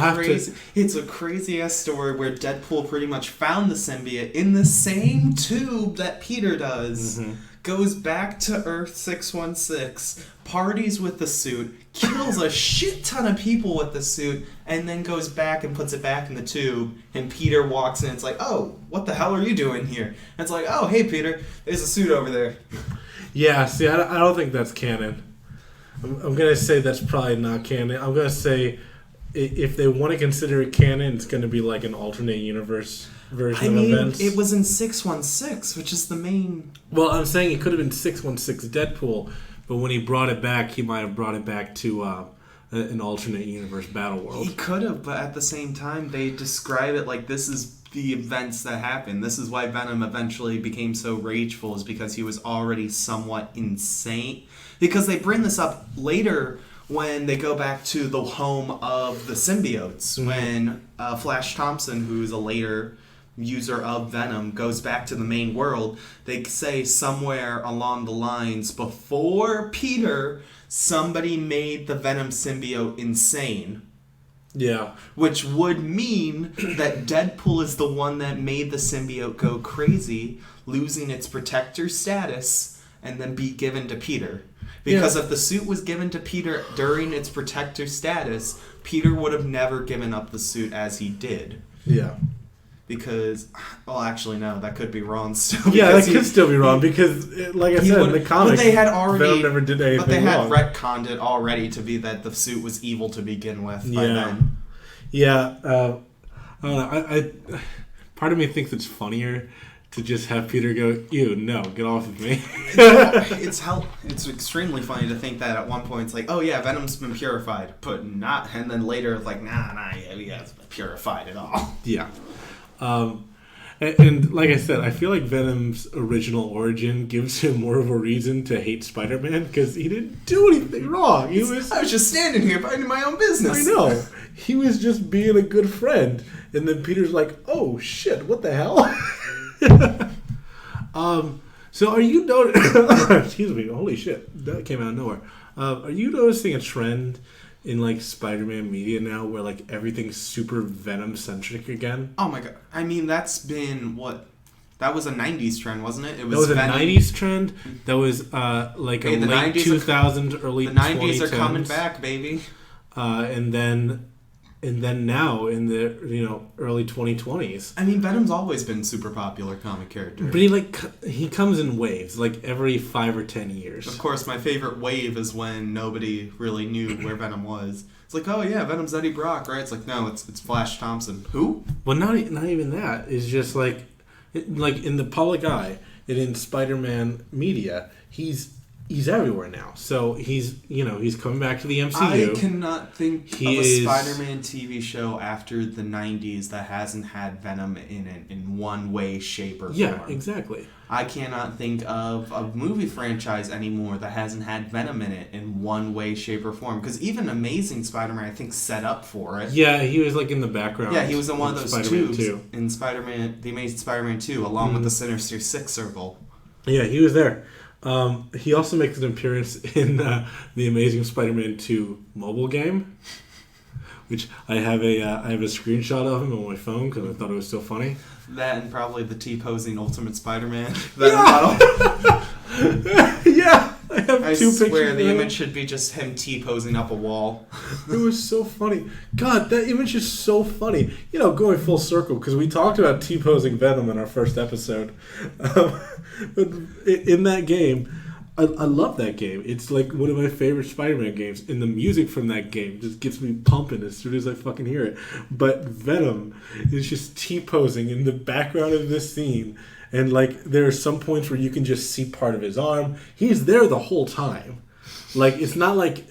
it's a crazy ass story where Deadpool pretty much found the symbiote in the same tube that Peter does. Mm-hmm. Goes back to Earth 616, parties with the suit, kills a shit ton of people with the suit, and then goes back and puts it back in the tube, and Peter walks in and it's like, oh, what the hell are you doing here? And it's like, oh, hey, Peter, there's a suit over there. Yeah, see, I don't think that's canon. I'm going to say that's probably not canon. I'm going to say if they want to consider it canon, it's going to be like an alternate universe version of events. It was in 616, which is the main... Well, I'm saying it could have been 616 Deadpool, but when he brought it back, he might have brought it back to an alternate universe battle world. He could have, but at the same time, they describe it like this is the events that happened. This is why Venom eventually became so rageful, is because he was already somewhat insane. Because they bring this up later when they go back to the home of the symbiotes, mm-hmm. when Flash Thompson, who's a later user of Venom, goes back to the main world. They say somewhere along the lines, before Peter, somebody made the Venom symbiote insane. Yeah. Which would mean that Deadpool is the one that made the symbiote go crazy, losing its protector status, and then be given to Peter. Because if the suit was given to Peter during its protector status, Peter would have never given up the suit as he did. Yeah. Because, well, actually, no, that could be wrong still. Yeah, that could still be wrong because, like I said, in the comics, Venom never did anything wrong. But they had retconned it already to be that the suit was evil to begin with by then. Yeah, I don't know. Part of me thinks it's funnier to just have Peter go, ew, no, get off of me. It's extremely funny to think that at one point it's like, oh yeah, Venom's been purified, but not, and then later it's like, nah, he hasn't been purified at all. Yeah. And like I said, I feel like Venom's original origin gives him more of a reason to hate Spider-Man because he didn't do anything wrong. I was just standing here minding my own business. I know. He was just being a good friend. And then Peter's like, oh shit, what the hell? So are you noticing... Excuse me, holy shit, that came out of nowhere. Are you noticing a trend in like Spider-Man media now where like everything's super Venom-centric again? Oh my god. I mean, that's been what... That was a 90s trend, wasn't it? That was a 90s trend. That was like a late 2000s, early 2010s. The 90s are coming back, baby. And then now in the early 2020s. I mean, Venom's always been super popular comic character. But he comes in waves, like every 5 or 10 years. Of course, my favorite wave is when nobody really knew where Venom was. It's like, oh yeah, Venom's Eddie Brock, right? It's like, no, it's Flash Thompson. Who? Well, not even that. It's just like in the public eye and in Spider-Man media, he's everywhere now. So he's coming back to the MCU. I cannot think of a Spider-Man TV show after the 90s that hasn't had Venom in it in one way, shape, or form. Yeah, exactly. I cannot think of a movie franchise anymore that hasn't had Venom in it in one way, shape, or form. Because even Amazing Spider-Man, I think, set up for it. Yeah, he was like in the background. Yeah, he was in one of those tubes in Spider-Man, The Amazing Spider-Man 2, along with the Sinister Six Circle. Yeah, he was there. He also makes an appearance in the Amazing Spider-Man 2 mobile game, which I have a screenshot of him on my phone because I thought it was so funny. That and probably the T-posing Ultimate Spider-Man model. Yeah, I have two pictures. I swear the image should be just him T-posing up a wall. It was so funny. God, that image is so funny. Going full circle because we talked about T-posing Venom in our first episode. But in that game, I love that game. It's like one of my favorite Spider-Man games, and the music from that game just gets me pumping as soon as I fucking hear it. But Venom is just T-posing in the background of this scene, and like there are some points where you can just see part of his arm. He's there the whole time. Like it's not like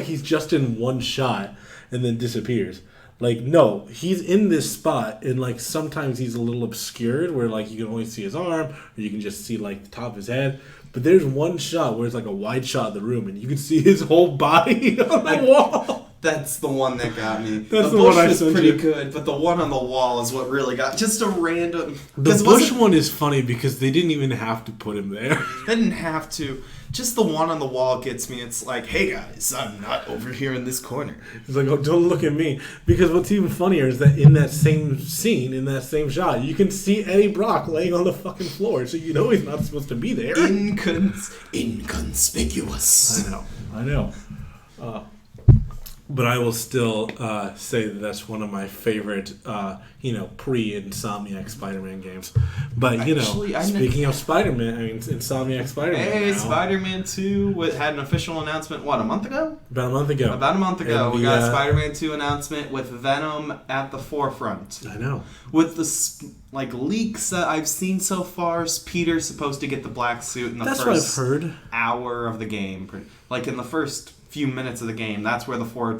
he's just in one shot and then disappears. Like, no, he's in this spot, and, like, sometimes he's a little obscured where, like, you can only see his arm, or you can just see, like, the top of his head. But there's one shot where it's, like, a wide shot of the room, and you can see his whole body on the wall. That's the one that got me. That's the the one bush I was sent pretty you. good, but the one on the wall is what really got... Just a random... The bush one is funny because they didn't even have to put him there. They didn't have to. Just the one on the wall gets me. It's like, hey guys, I'm not over here in this corner. It's like, oh, don't look at me. Because what's even funnier is that in that same scene, in that same shot, you can see Eddie Brock laying on the fucking floor, so you know he's not supposed to be there. Inconspicuous. I know. But I will still say that that's one of my favorite, pre-Insomniac Spider-Man games. But, speaking of Spider-Man, Insomniac Spider-Man. Hey, Spider-Man 2 had an official announcement, a month ago? About a month ago. And we got a Spider-Man 2 announcement with Venom at the forefront. I know. With the leaks that I've seen so far, Peter's supposed to get the black suit in the first hour of the game. Like in the first few minutes of the game, that's where the 4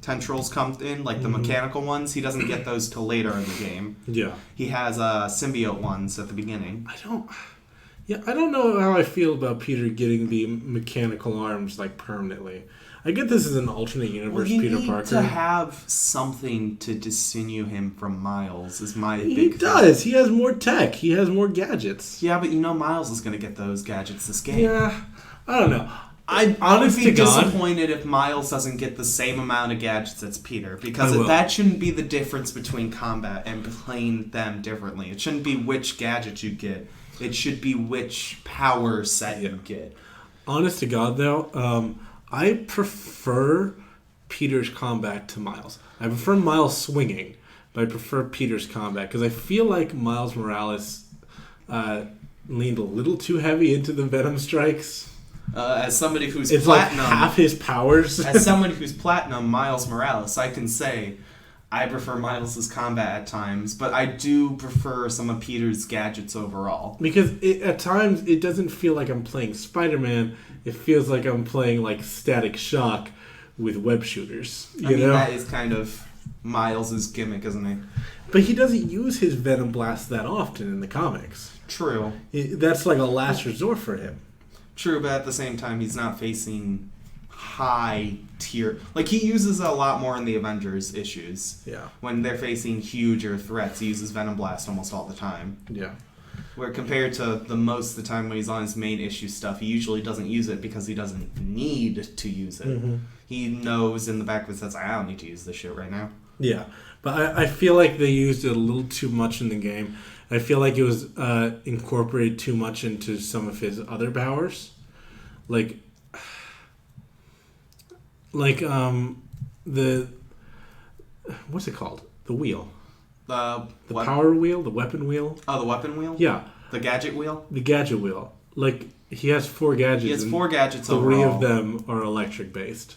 tendrils come in, like the mechanical ones. He doesn't get those till later in the game. Yeah. He has symbiote ones at the beginning. I don't know how I feel about Peter getting the mechanical arms permanently. I get this is an alternate universe Peter Parker. To have something to distinguish him from Miles is my big thing. He does. He has more tech. He has more gadgets. Yeah, but Miles is going to get those gadgets this game. Yeah. I don't know. I would be disappointed if Miles doesn't get the same amount of gadgets as Peter, because that shouldn't be the difference between combat and playing them differently. It shouldn't be which gadget you get. It should be which power set you get. Honest to God, though, I prefer Peter's combat to Miles. I prefer Miles swinging, but I prefer Peter's combat, because I feel like Miles Morales leaned a little too heavy into the Venom strikes. As somebody who's it's platinum, like half his powers. As someone who's platinum Miles Morales, I can say I prefer Miles' combat at times, but I do prefer some of Peter's gadgets overall. Because at times it doesn't feel like I'm playing Spider-Man. It feels like I'm playing Static Shock with web shooters. You know? That is kind of Miles' gimmick, isn't he? But he doesn't use his Venom Blast that often in the comics. True. That's like a last resort for him. True, but at the same time, he's not facing high tier. He uses a lot more in the Avengers issues. Yeah. When they're facing huger threats, he uses Venom Blast almost all the time. Yeah. Where compared to most of the time when he's on his main issue stuff, he usually doesn't use it because he doesn't need to use it. Mm-hmm. He knows in the back of his head, I don't need to use this shit right now. Yeah. But I feel like they used it a little too much in the game. I feel like it was incorporated too much into some of his other powers. The what's it called? The wheel. The power wheel, the weapon wheel. Oh, the weapon wheel? Yeah. The gadget wheel? The gadget wheel. He has 4 gadgets. He has 4 gadgets 3 overall. of them are electric based.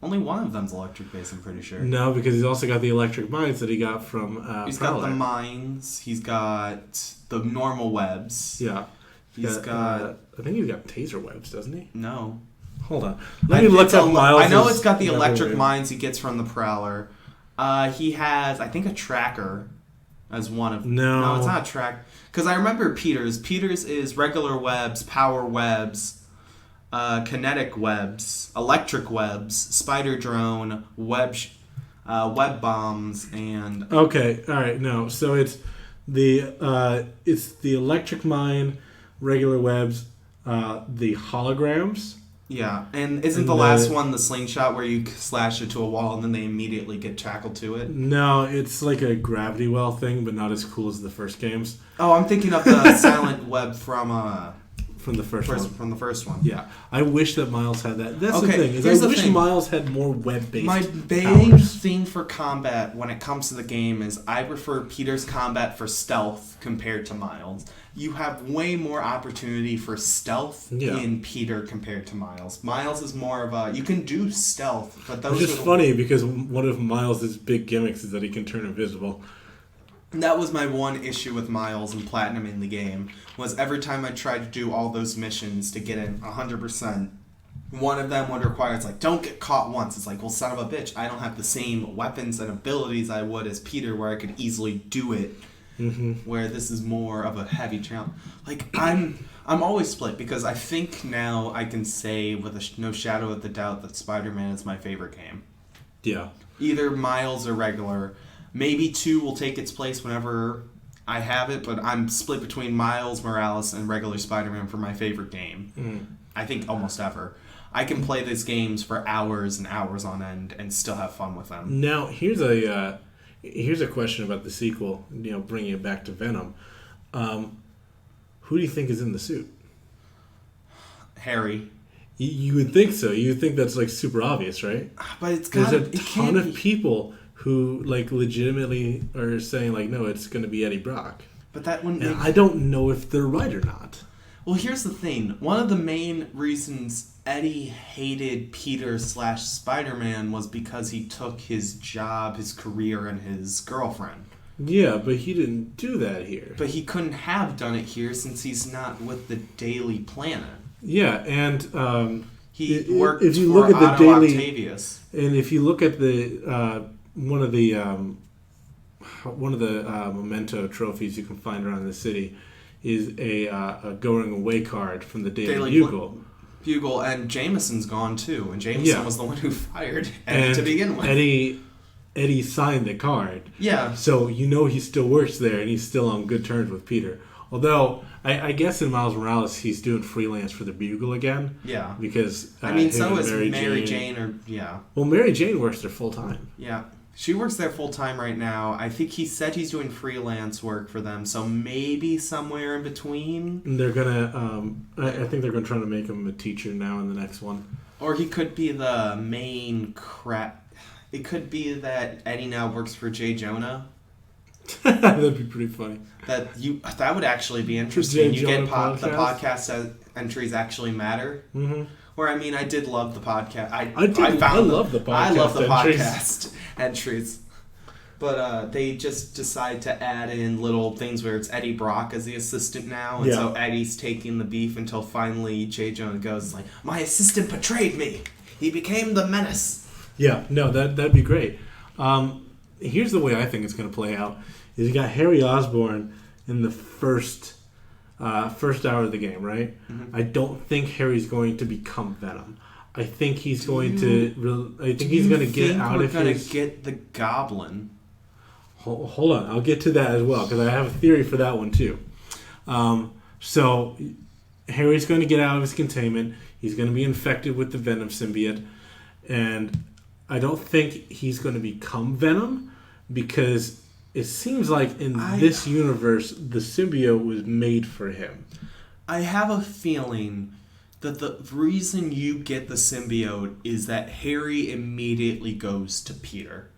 Only one of them's electric based, I'm pretty sure. No, because he's also got the electric mines that he got from He's Prowler. got the mines. He's got the normal webs. Yeah. He's got... I think he's got taser webs, doesn't he? No. Hold on. Let me look up Miles. I know it's got the electric mines he gets from the Prowler. He has, I think, a tracker as one of... No, it's not a track. Because I remember Peter's. Peter's is regular webs, power webs, kinetic webs, electric webs, spider drone, web bombs, and... Okay, all right, no. So it's the electric mine, regular webs, the holograms. Yeah, and isn't the last one the slingshot where you slash it to a wall and then they immediately get tackled to it? No, it's like a gravity well thing, but not as cool as the first games. Oh, I'm thinking of the silent web from the first one. From the first one. Yeah, I wish that Miles had that. That's the thing. I wish Miles had more web-based. My main thing for combat when it comes to the game is I prefer Peter's combat for stealth compared to Miles. You have way more opportunity for stealth in Peter compared to Miles. Miles is more of a... You can do stealth, but those... Which is funny because one of Miles' big gimmicks is that he can turn invisible. That was my one issue with Miles and Platinum in the game, was every time I tried to do all those missions to get in 100%, one of them would require, it's like, don't get caught once. It's like, well, son of a bitch, I don't have the same weapons and abilities I would as Peter where I could easily do it. Mm-hmm. Where this is more of a heavy challenge. I'm always split because I think now I can say with no shadow of the doubt that Spider-Man is my favorite game. Yeah. Either Miles or regular. Maybe 2 will take its place whenever I have it, but I'm split between Miles Morales and regular Spider-Man for my favorite game. I think almost ever. I can play these games for hours and hours on end and still have fun with them. Now, here's a question about the sequel, bringing it back to Venom. Who do you think is in the suit? Harry. You would think so. You would think that's like super obvious, right? But it's There's a ton of people who like legitimately are saying like, no, it's going to be Eddie Brock. But that wouldn't. And I don't know if they're right or not. Well, here's the thing. One of the main reasons Eddie hated Peter / Spider-Man was because he took his job, his career, and his girlfriend. Yeah, but he didn't do that here. But he couldn't have done it here since he's not with the Daily Planet. Yeah, and he worked if you for look at the Otto Daily, Octavius. And if you look at the one of the memento trophies you can find around the city is a going away card from the Daily Bugle. Bugle, and Jameson's gone too, and Jameson was the one who fired Eddie to begin with. Eddie signed the card. Yeah. So he still works there, and he's still on good terms with Peter. Although, I guess in Miles Morales, he's doing freelance for the Bugle again. Yeah. Because so is Mary Jane. Well, Mary Jane works there full time. Yeah. She works there full time right now. I think he said he's doing freelance work for them, so maybe somewhere in between. And they're gonna, I think they're gonna try to make him a teacher now in the next one. Or he could be the main It could be that Eddie now works for J. Jonah. That'd be pretty funny. That would actually be interesting. You get the podcast entries actually matter. Mm-hmm. Where I did love the podcast. I love the podcast entries. But they just decide to add in little things where it's Eddie Brock as the assistant now, and so Eddie's taking the beef until finally J. Jonah goes like, "My assistant betrayed me. He became the menace." Yeah, no, that'd be great. Here's the way I think it's going to play out: is you got Harry Osborn in the first hour of the game, right? Mm-hmm. I don't think Harry's going to become Venom. I think he's going to. I think he's going to get out of his. We're going to get the Goblin. Hold on, I'll get to that as well because I have a theory for that one too. So Harry's going to get out of his containment. He's going to be infected with the Venom symbiote, and I don't think he's going to become Venom because it seems like in this universe the symbiote was made for him. I have a feeling that the reason you get the symbiote is that Harry immediately goes to Peter.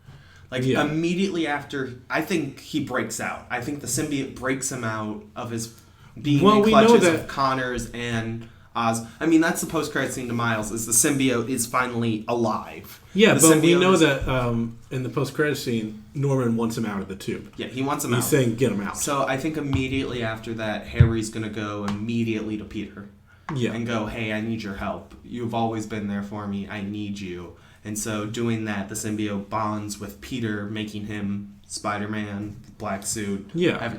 Immediately after, I think he breaks out. I think the symbiote breaks him out of his being in clutches of Connors and Oz. That's the post-credit scene to Miles, is the symbiote is finally alive. Yeah, but we know that in the post-credit scene, Norman wants him out of the tube. Yeah, he wants him out. He's saying, get him out. So I think immediately after that, Harry's going to go immediately to Peter. Yeah. And go, hey, I need your help. You've always been there for me. I need you. And so doing that, the symbiote bonds with Peter, making him Spider-Man, black suit. Yeah.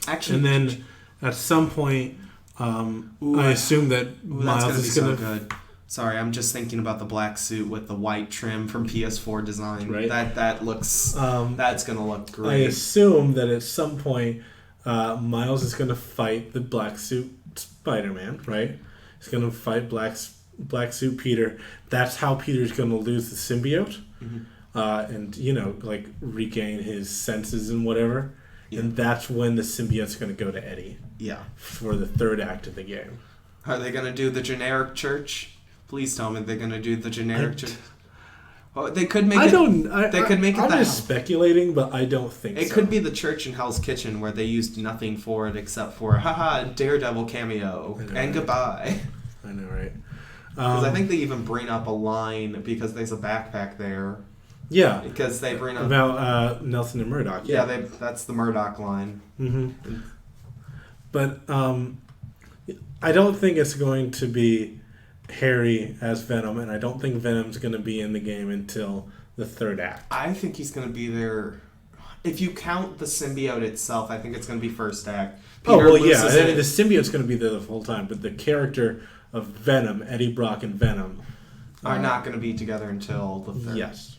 And then at some point, I assume that Miles is going to... good. Sorry, I'm just thinking about the black suit with the white trim from PS4 design. Right. That looks... that's going to look great. I assume that at some point, Miles is going to fight the black suit Spider-Man, right? He's going to fight black suit Peter. That's how Peter's going to lose the symbiote. Mm-hmm. And, regain his senses and whatever. Yeah. And that's when the symbiote's going to go to Eddie. Yeah. For the third act of the game. Are they going to do the generic church? Please tell me they're going to do the generic church. Well, they could make I'm just speculating, but I don't think so. It could be the church in Hell's Kitchen where they used nothing for it except for, Daredevil cameo, and goodbye. I know, right? Because I think they even bring up a line because there's a backpack there. Yeah. Because they bring up... About Nelson and Murdoch. Yeah, that's the Murdoch line. Mm-hmm. But I don't think it's going to be Harry as Venom, and I don't think Venom's going to be in the game until the third act. I think he's going to be there... If you count the symbiote itself, I think it's going to be first act. The symbiote's going to be there the whole time, but the character of Venom, Eddie Brock and Venom... are not going to be together until the third. Yes.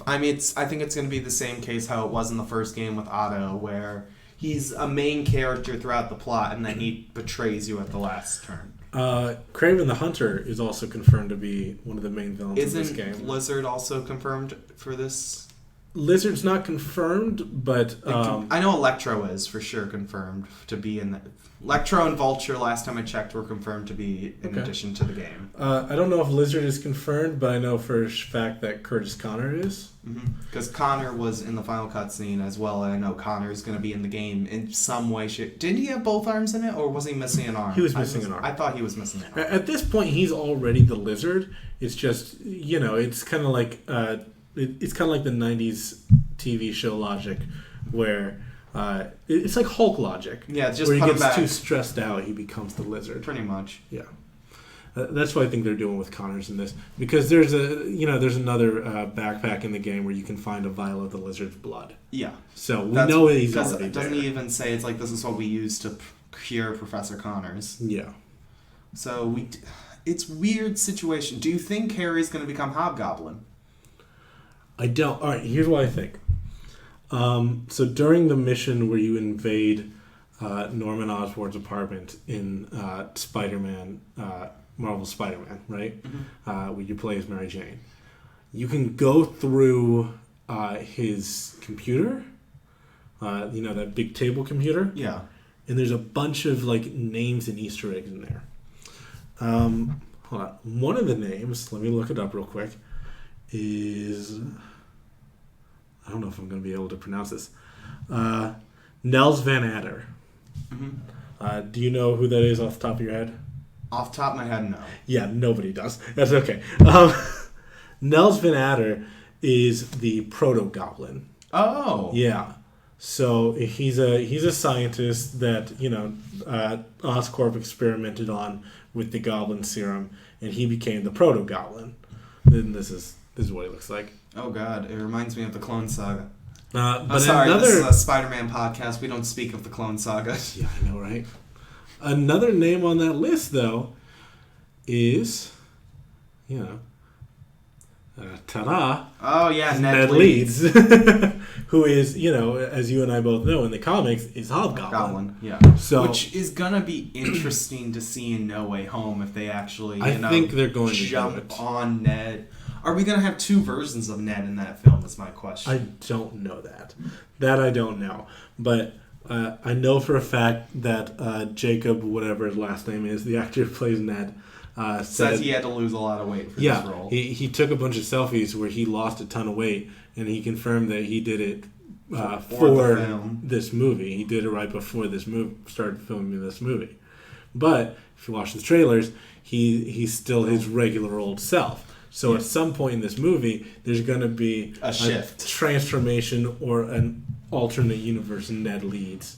I mean, I think it's going to be the same case how it was in the first game with Otto, where he's a main character throughout the plot, and then he betrays you at the last turn. Kraven the Hunter is also confirmed to be one of the main villains of this game. Isn't Lizard also confirmed for this? Lizard's not confirmed, but I know Electro is for sure confirmed to be in the... Electro and Vulture, last time I checked, were confirmed to be in addition to the game. I don't know if Lizard is confirmed, but I know for a fact that Curtis Connor is. Because Connor was in the final cutscene as well, and I know Connor is going to be in the game in some way, shape. Didn't he have both arms in it, or was he missing an arm? He was missing an arm. I thought he was missing an arm. At this point, he's already the Lizard. It's just, it's kind of like it's kind of like the 90s TV show logic, where it's like Hulk logic. Yeah, it's just where he put him gets back. too stressed out, he becomes the Lizard. Pretty much. Yeah. That's what I think they're doing with Connors in this, because there's another backpack in the game where you can find a vial of the Lizard's blood. Yeah. So we know that he's already there. Doesn't he even say it's like this is what we use to cure Professor Connors? Yeah. So it's weird situation. Do you think Harry's going to become Hobgoblin? I don't. All right. Here's what I think. So during the mission where you invade Norman Osborn's apartment in Spider-Man. Marvel Spider-Man, right? Mm-hmm. Where you play as Mary Jane. You can go through his computer, that big table computer. Yeah. And there's a bunch of names and Easter eggs in there. Hold on. One of the names, let me look it up real quick, is... I don't know if I'm going to be able to pronounce this. Nels Van Adder. Mm-hmm. Do you know who that is off the top of your head? Off the top of my head, no. Yeah, nobody does. That's okay. Nels Van Adder is the proto-goblin. Oh. Yeah. So he's a scientist that, Oscorp experimented on with the goblin serum, and he became the proto-goblin. And this is what he looks like. Oh, God. It reminds me of the Clone Saga. But sorry, this is a Spider-Man podcast. We don't speak of the Clone Saga. Yeah, I know, right? Another name on that list, though, is, ta-da! Oh, yeah, Ned Leeds. Who is, as you and I both know in the comics, is Hobgoblin. Yeah. So, which is going to be interesting to see in No Way Home if they actually, I think they're going to jump on Ned. Are we going to have two versions of Ned in that film is my question. I don't know that. That I don't know. But... I know for a fact that Jacob, whatever his last name is, the actor who plays Ned, says he had to lose a lot of weight for this role. He took a bunch of selfies where he lost a ton of weight, and he confirmed that he did it for this movie. He did it right before this movie started filming this movie. But if you watch the trailers, he's still his regular old self. So at some point in this movie, there's going to be a shift, transformation, or an alternate universe Ned Leeds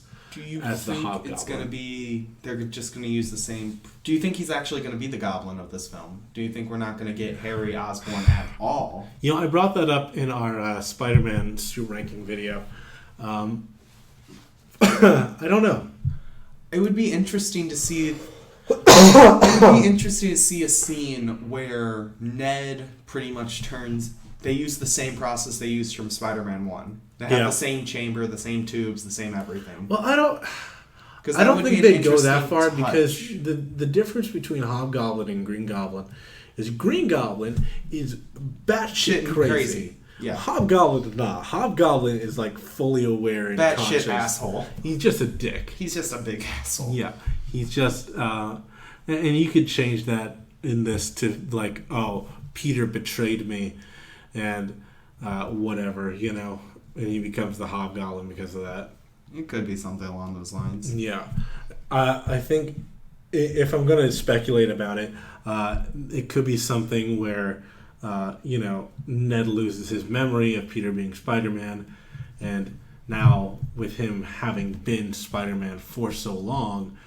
as the Hobgoblin. It's going to be, they're just going to use the same... Do you think he's actually going to be the Goblin of this film? Do you think we're not going to get Harry Osborn at all? I brought that up in our Spider-Man suit ranking video. I don't know. It would be interesting to see... It would be interesting to see a scene where Ned pretty much turns... They use the same process they used from Spider-Man 1. They have the same chamber, the same tubes, the same everything. Well, I don't think they go that far because the difference between Hobgoblin and Green Goblin is Green Goblin is batshit crazy. Yeah. Hobgoblin is not. Hobgoblin is fully aware and conscious. Batshit asshole. He's just a dick. He's just a big asshole. Yeah. He's just... and you could change that in this to Peter betrayed me. And whatever, and he becomes the Hobgoblin because of that. It could be something along those lines. Yeah. I think if I'm going to speculate about it, it could be something where, Ned loses his memory of Peter being Spider-Man, and now with him having been Spider-Man for so long,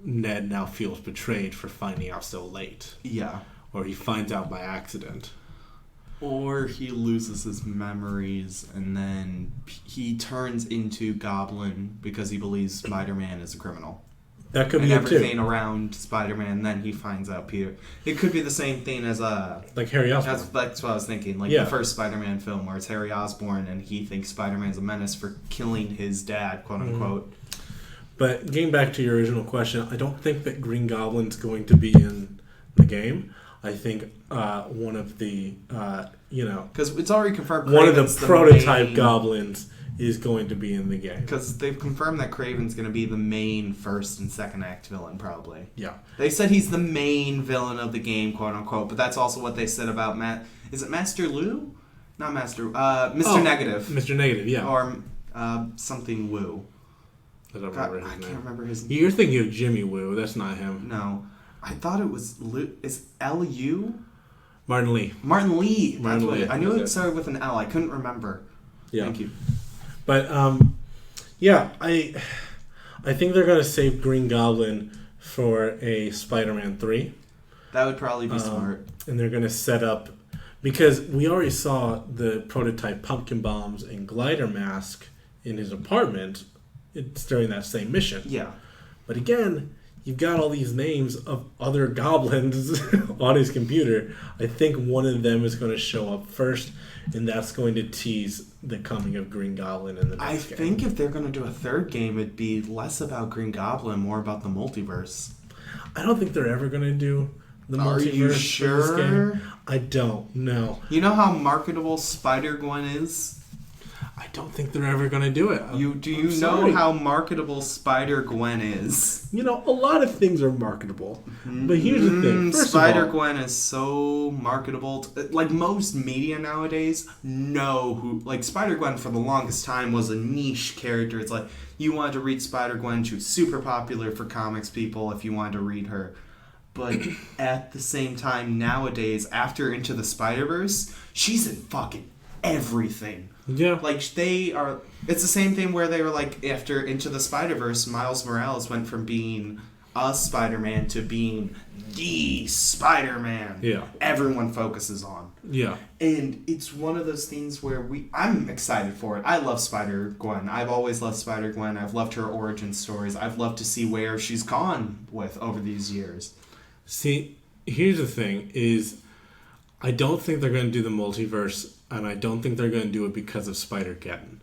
Ned now feels betrayed for finding out so late. Yeah. Or he finds out by accident. Or he loses his memories and then he turns into Goblin because he believes Spider-Man is a criminal. That could and be everything around Spider-Man. Then he finds out Peter. It could be the same thing as like Harry Osborn. That's what I was thinking. Like the first Spider-Man film, where it's Harry Osborn and he thinks Spider-Man's a menace for killing his dad, quote unquote. But getting back to your original question, I don't think that Green Goblin's going to be in the game. I think one of the because it's already confirmed. One of the prototype goblins is going to be in the game. Because they've confirmed that Kraven's going to be the main first and second act villain, probably. Yeah. They said he's the main villain of the game, quote unquote, but that's also what they said about Is it Master Lou? Not Master... Mr. Negative. Mr. Negative, yeah. Or something Wu. I don't remember his name. I can't remember his name. You're thinking of Jimmy Woo. That's not him. No. I thought it was Lou. Is L-U? Martin Lee. Martin Lee. Martin Lee. I knew it started with an L. I couldn't remember. Yeah. Thank you. But, I think they're going to save Green Goblin for a Spider-Man 3. That would probably be smart. And they're going to set up... Because we already saw the prototype pumpkin bombs and glider mask in his apartment. It's during that same mission. Yeah. But again, you've got all these names of other goblins on his computer. I think one of them is going to show up first, and that's going to tease the coming of Green Goblin in the next game. I think if they're going to do a third game, it'd be less about Green Goblin, more about the multiverse. I don't think they're ever going to do the multiverse. Are you sure? In this game. I don't know. You know how marketable Spider-Gwen is? I don't think they're ever going to do it. Do you know how marketable Spider-Gwen is? You know, a lot of things are marketable. But here's the thing. Spider-Gwen is so marketable. Like, most media nowadays know who... Like, Spider-Gwen for the longest time was a niche character. It's like, you wanted to read Spider-Gwen. She was super popular for comics people if you wanted to read her. But at the same time, nowadays, after Into the Spider-Verse, she's in fucking everything. Yeah. Like, they are... It's the same thing where they were like, after Into the Spider-Verse, Miles Morales went from being a Spider-Man to being the Spider-Man. Yeah. Everyone focuses on. Yeah. And it's one of those things where I'm excited for it. I love Spider-Gwen. I've always loved Spider-Gwen. I've loved her origin stories. I've loved to see where she's gone with over these years. See, here's the thing, is I don't think they're going to do the multiverse, and I don't think they're going to do it because of Spider-Geddon.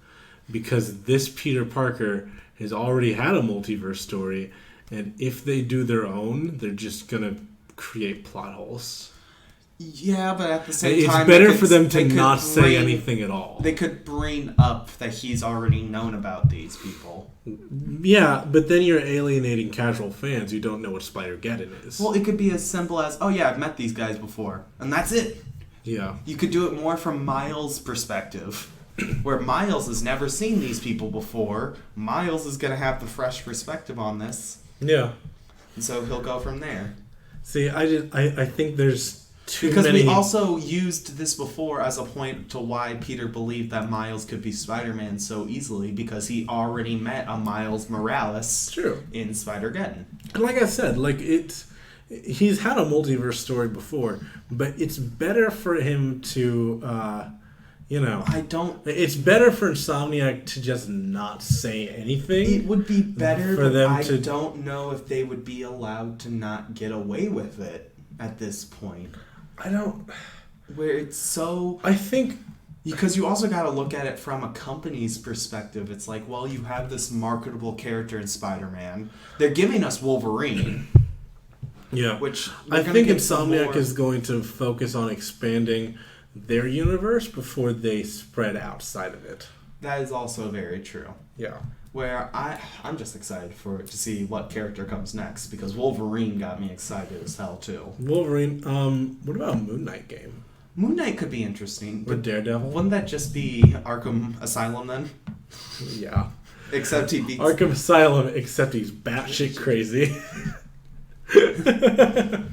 Because this Peter Parker has already had a multiverse story, and if they do their own, they're just going to create plot holes. Yeah, but at the same time... It's better for them to not say anything at all. They could bring up that he's already known about these people. Yeah, but then you're alienating casual fans who don't know what Spider-Geddon is. Well, it could be as simple as, oh yeah, I've met these guys before. And that's it. Yeah. You could do it more from Miles' perspective. Where Miles has never seen these people before. Miles is going to have the fresh perspective on this. Yeah. And so he'll go from there. See, I think there's too because many... we also used this before as a point to why Peter believed that Miles could be Spider-Man so easily, because he already met a Miles Morales in Spider-Geddon. And like I said, he's had a multiverse story before, but it's better for him to... It's better for Insomniac to just not say anything. It would be better, but I don't know if they would be allowed to not get away with it at this point. I don't... Where it's so... I think... Because you also got to look at it from a company's perspective. It's like, well, you have this marketable character in Spider-Man. They're giving us Wolverine. Yeah. Which I think Insomniac is going to focus on expanding their universe before they spread outside of it. That is also very true. Yeah. Where I'm just excited to see what character comes next, because Wolverine got me excited as hell too. Wolverine. What about a Moon Knight game? Moon Knight could be interesting. Or Daredevil? Wouldn't that just be Arkham Asylum then? Yeah. Except he beats... Arkham Asylum, except he's batshit crazy.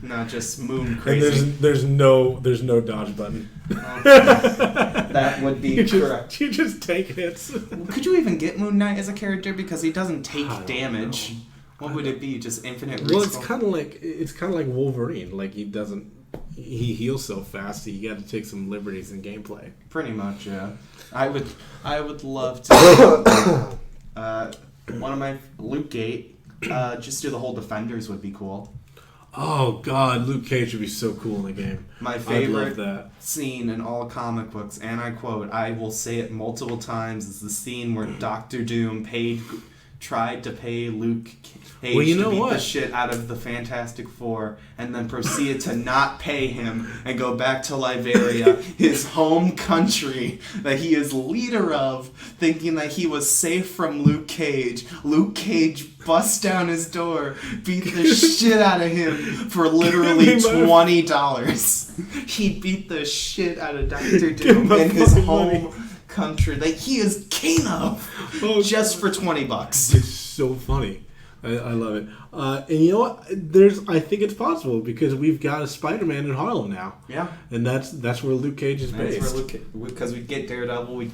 Not just moon crazy. And there's no dodge button. That would be correct. You just take hits. Could you even get Moon Knight as a character, because he doesn't take damage? Know. What would it be? Just infinite? Well, it's kind of like Wolverine. Like, he heals so fast. You got to take some liberties in gameplay. Pretty much, yeah. I would love to. One of my Luke Gate. Just do the whole Defenders would be cool. Oh God, Luke Cage would be so cool in the game. My favorite scene in all comic books, and I quote, I will say it multiple times, is the scene where Doctor Doom tried to pay Luke Cage to beat the shit out of the Fantastic Four, and then proceeded to not pay him and go back to Liberia, his home country that he is leader of, thinking that he was safe from Luke Cage. Luke Cage busts down his door, beat the shit out of him for literally $20. He beat the shit out of Doctor Doom in his home country that he is king of, just for $20. It's so funny. I love it. And you know what? I think it's possible because we've got a Spider-Man in Harlem now. Yeah. And that's where Luke Cage is based. Because we get Daredevil,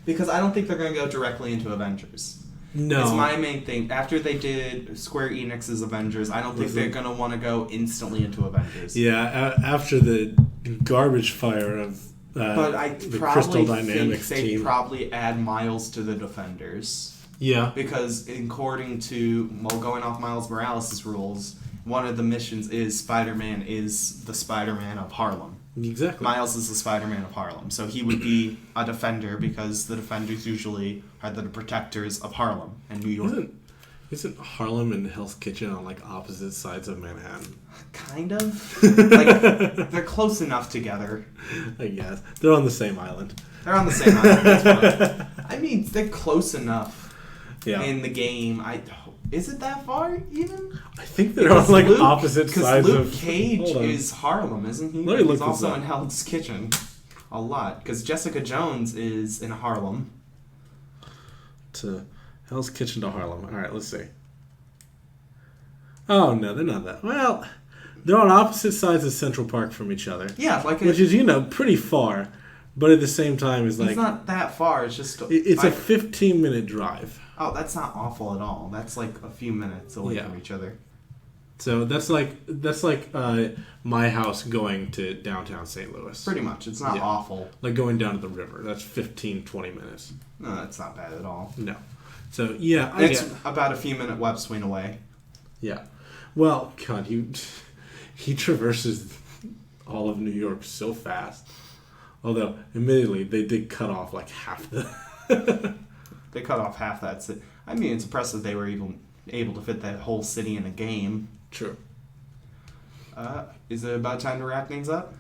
because I don't think they're going to go directly into Avengers. No. It's my main thing. After they did Square Enix's Avengers, I don't think they're going to want to go instantly into Avengers. Yeah, after the garbage fire of but I the probably Crystal Dynamics think they'd team. probably add Miles to the Defenders. Yeah. Because according to, going off Miles Morales' rules, one of the missions is Spider-Man is the Spider-Man of Harlem. Exactly. Miles is the Spider-Man of Harlem. So he would be a Defender because the Defenders usually are the protectors of Harlem and New York. Isn't Harlem and Hell's Kitchen on opposite sides of Manhattan? Kind of. They're close enough together. I guess. They're on the same island. They're on the same island. That's fine. I mean, they're close enough in the game. Is it that far, even? I think they're on opposite sides Luke Cage is Harlem, isn't he? Let me look He's also this up. in Hell's Kitchen. A lot. Because Jessica Jones is in Harlem. To Hell's Kitchen to Harlem. Alright, let's see. Oh, no, they're not that. Well, they're on opposite sides of Central Park from each other. Yeah, which is, pretty far. But at the same time, it's not that far. It's just... It's a 15-minute drive. Oh, that's not awful at all. That's a few minutes away from each other. So that's like my house going to downtown St. Louis. Pretty much. It's not awful. Like going down to the river. That's 15, 20 minutes. No, that's not bad at all. No. So, yeah. It's about a few minute web swing away. Yeah. Well, God, he traverses all of New York so fast. Although, admittedly, they did cut off half the... They cut off half that. I mean, it's impressive they were even able to fit that whole city in a game. True. Is it about time to wrap things up?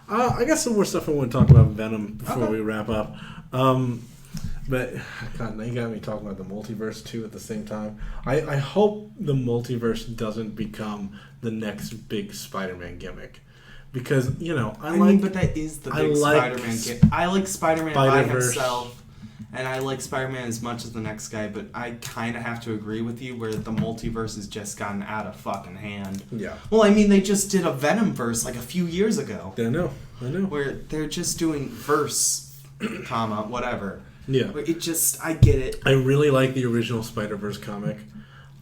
I got some more stuff I want to talk about Venom before we wrap up. But, God, now you got me talking about the multiverse, too, at the same time. I hope the multiverse doesn't become the next big Spider-Man gimmick. Because, but that is the big Spider-Man gimmick. I like Spider-Man by himself. And I like Spider-Man as much as the next guy, but I kind of have to agree with you where the multiverse has just gotten out of fucking hand. Yeah. Well, I mean, they just did a Venom-verse a few years ago. I know. Where they're just doing verse, whatever. Yeah. I get it. I really like the original Spider-Verse comic.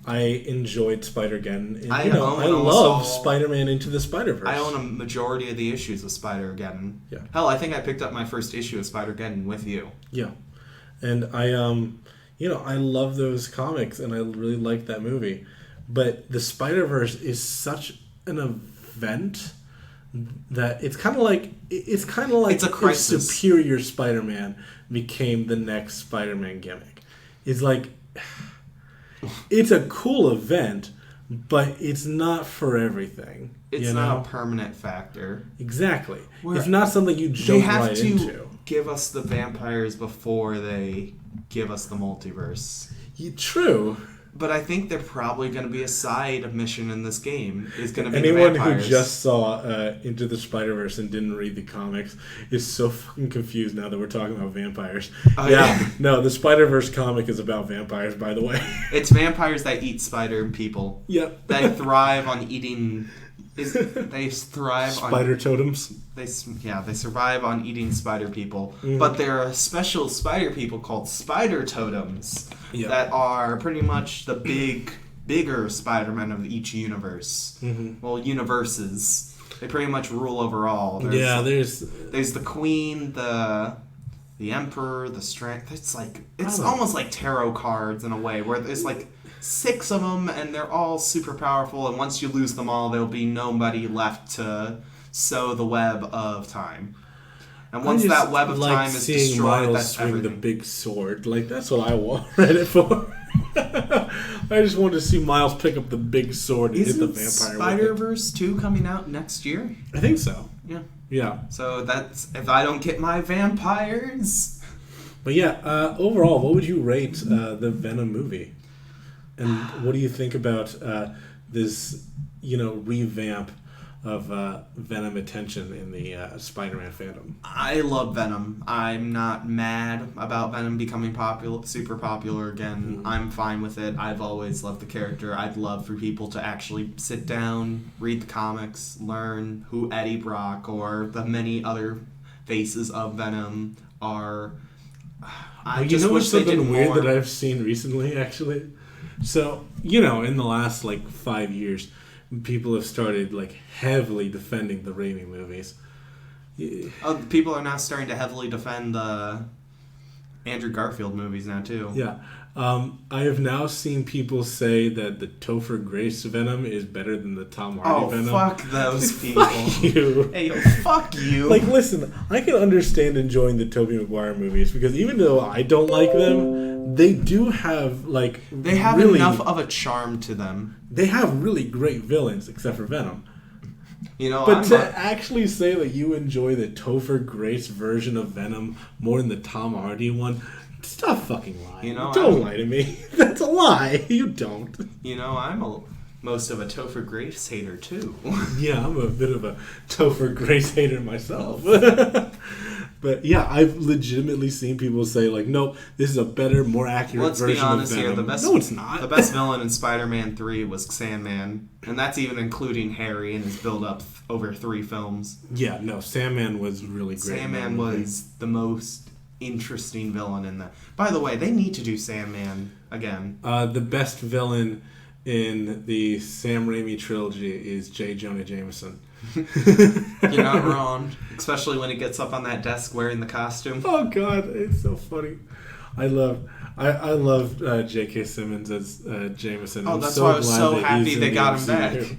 I enjoyed Spider-Geddon. I love Spider-Man Into the Spider-Verse. I own a majority of the issues of Spider-Geddon. Yeah. Hell, I think I picked up my first issue of Spider-Geddon with you. Yeah. And I love those comics, and I really like that movie. But the Spider-Verse is such an event that it's kind of like it's a crisis. If Superior Spider-Man became the next Spider-Man gimmick. It's it's a cool event, but it's not for everything. It's not a permanent factor. Exactly. It's not something you jump right into. Give us the vampires before they give us the multiverse. True. But I think they're probably going to be a side mission in this game. Is going to be anyone the vampires. Who just saw Into the Spider-Verse and didn't read the comics is so fucking confused now that we're talking about vampires. Oh, yeah. No, the Spider-Verse comic is about vampires, by the way. It's vampires that eat spider people. Yep. They thrive on eating... They thrive on... Spider totems? They survive on eating spider people. Mm. But there are special spider people called spider totems that are pretty much the bigger Spider-Man of each universe. Mm-hmm. Well, universes. They pretty much rule over all. There's the Queen, the Emperor, the Strength. It's almost like tarot cards in a way, where it's 6 of them, and they're all super powerful, and once you lose them all, there'll be nobody left to sew the web of time. And once that web of time is destroyed, Miles that's swing everything. the big sword. Like, that's what I read it for. I just wanted to see Miles pick up the big sword and hit the vampire Spider-Verse 2 coming out next year? I think so. Yeah. Yeah. So that's if I don't get my vampires. But yeah, overall, what would you rate the Venom movie? And what do you think about this, revamp of Venom attention in the Spider-Man fandom? I love Venom. I'm not mad about Venom becoming super popular again. I'm fine with it. I've always loved the character. I'd love for people to actually sit down, read the comics, learn who Eddie Brock or the many other faces of Venom are. I just wish they did something weird more. that I've seen recently, actually? So, in the last, 5 years, people have started, heavily defending the Raimi movies. Oh, people are now starting to heavily defend the Andrew Garfield movies now, too. Yeah. I have now seen people say that the Topher Grace Venom is better than the Tom Hardy Venom. Oh, fuck those people. Fuck you. Hey, yo, fuck you. Listen, I can understand enjoying the Tobey Maguire movies because even though I don't like them, they do have, they have really, enough of a charm to them. They have really great villains, except for Venom. But Actually say that you enjoy the Topher Grace version of Venom more than the Tom Hardy one, stop fucking lying. Don't lie to me. That's a lie. You don't. I'm most of a Topher Grace hater, too. Yeah, I'm a bit of a Topher Grace hater myself. But yeah, I've legitimately seen people say, nope, this is a better, more accurate version of Venom. Let's be honest here. No, it's not. The best villain in Spider-Man 3 was Sandman. And that's even including Harry and his build-up over 3 films. Yeah, no, Sandman was really great. Sandman was the most interesting villain in that. By the way, they need to do Sandman again. The best villain in the Sam Raimi trilogy is J. Jonah Jameson. You're not wrong. Especially when he gets up on that desk wearing the costume. Oh god, it's so funny. I love J.K. Simmons as Jameson. Oh, that's why I was so happy they got him back.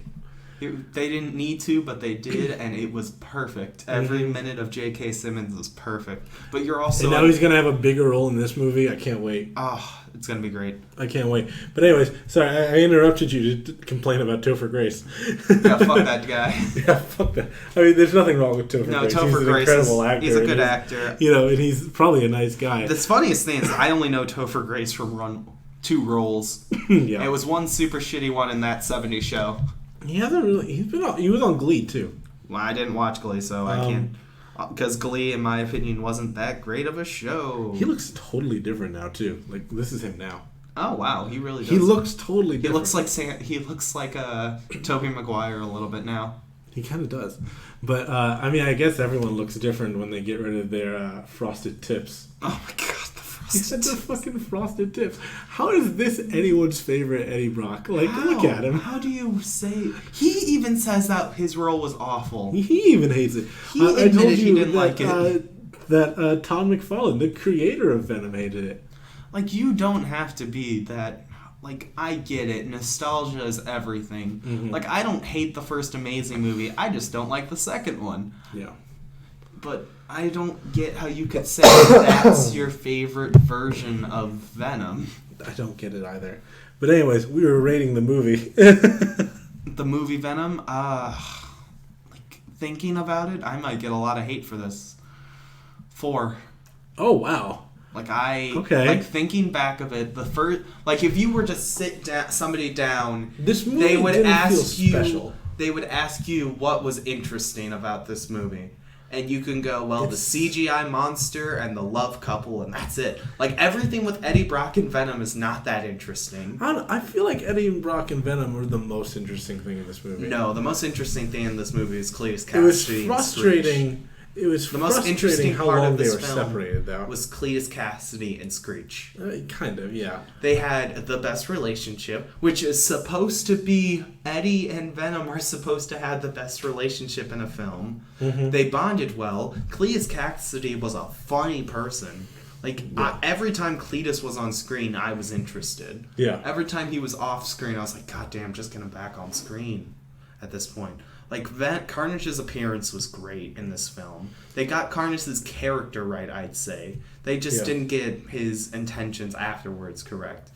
They didn't need to, but they did, and it was perfect. Every minute of J.K. Simmons was perfect. But you're also... And now he's going to have a bigger role in this movie. I can't wait. Oh, it's going to be great. I can't wait. But anyways, sorry, I interrupted you to complain about Topher Grace. Yeah, fuck that guy. Yeah, fuck that. I mean, there's nothing wrong with Topher Grace. No, Topher Grace is an incredible actor. He's a good actor. And he's probably a nice guy. The funniest thing is I only know Topher Grace from 2 roles. Yeah. It was one super shitty one in that 70s show. He hasn't really... He was on Glee, too. Well, I didn't watch Glee, so I can't... Because Glee, in my opinion, wasn't that great of a show. He looks totally different now, too. This is him now. Oh, wow. He really does. He looks totally different. He looks like Tobey Maguire a little bit now. He kind of does. But, I guess everyone looks different when they get rid of their frosted tips. Oh, my God. He said the fucking frosted tips. How is this anyone's favorite Eddie Brock? Look at him. How do you say... He even says that his role was awful. He even hates it. He admitted he didn't like it. That Todd McFarlane, the creator of Venom, hated it. You don't have to be that... I get it. Nostalgia is everything. Mm-hmm. I don't hate the first Amazing movie. I just don't like the second one. Yeah. But I don't get how you could say that's your favorite version of Venom. I don't get it either. But anyways, we were rating the movie. The movie Venom? Thinking about it, I might get a lot of hate for this. 4. Oh, wow. Okay. Thinking back of it, the first... if you were to sit somebody down... This movie didn't feel special. They would ask you what was interesting about this movie. And you can go, the CGI monster and the love couple, and that's it. Everything with Eddie Brock and Venom is not that interesting. I feel like Eddie Brock and Venom were the most interesting thing in this movie. No, the most interesting thing in this movie is Cletus Cassidy. It was frustrating. It was the most interesting how part long of this they were film separated, though. was Cletus Cassidy and Screech. Kind of, yeah. They had the best relationship, which is supposed to be Eddie and Venom are supposed to have the best relationship in a film. Mm-hmm. They bonded well. Cletus Cassidy was a funny person. Like, every time Cletus was on screen, I was interested. Yeah. Every time he was off screen, I was like, God damn, just get him back on screen at this point. Like, Carnage's appearance was great in this film. They got Carnage's character right, I'd say. They just didn't get his intentions afterwards correct.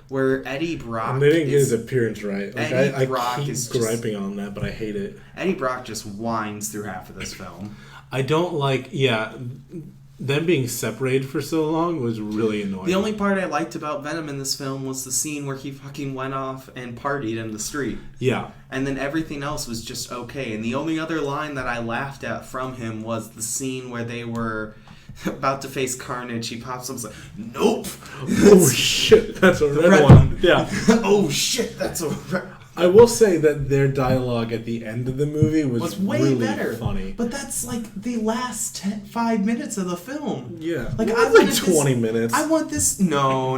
Where Eddie Brock... And they didn't get his appearance right. Like, Eddie Brock keep is griping on that, but I hate it. Eddie Brock just whines through half of this film. I don't like... Yeah, them being separated for so long was really annoying. The only part I liked about Venom in this film was the scene where he fucking went off and partied in the street. Yeah. And then everything else was just okay. And the only other line that I laughed at from him was the scene where they were about to face Carnage. He pops up and is like, nope. Oh, shit. That's a red one. Yeah. Oh, shit. That's a red... I will say that their dialogue at the end of the movie was way really better. Funny. But that's like the last 5 minutes of the film. Yeah. Like, I like 20 minutes. I want this... No.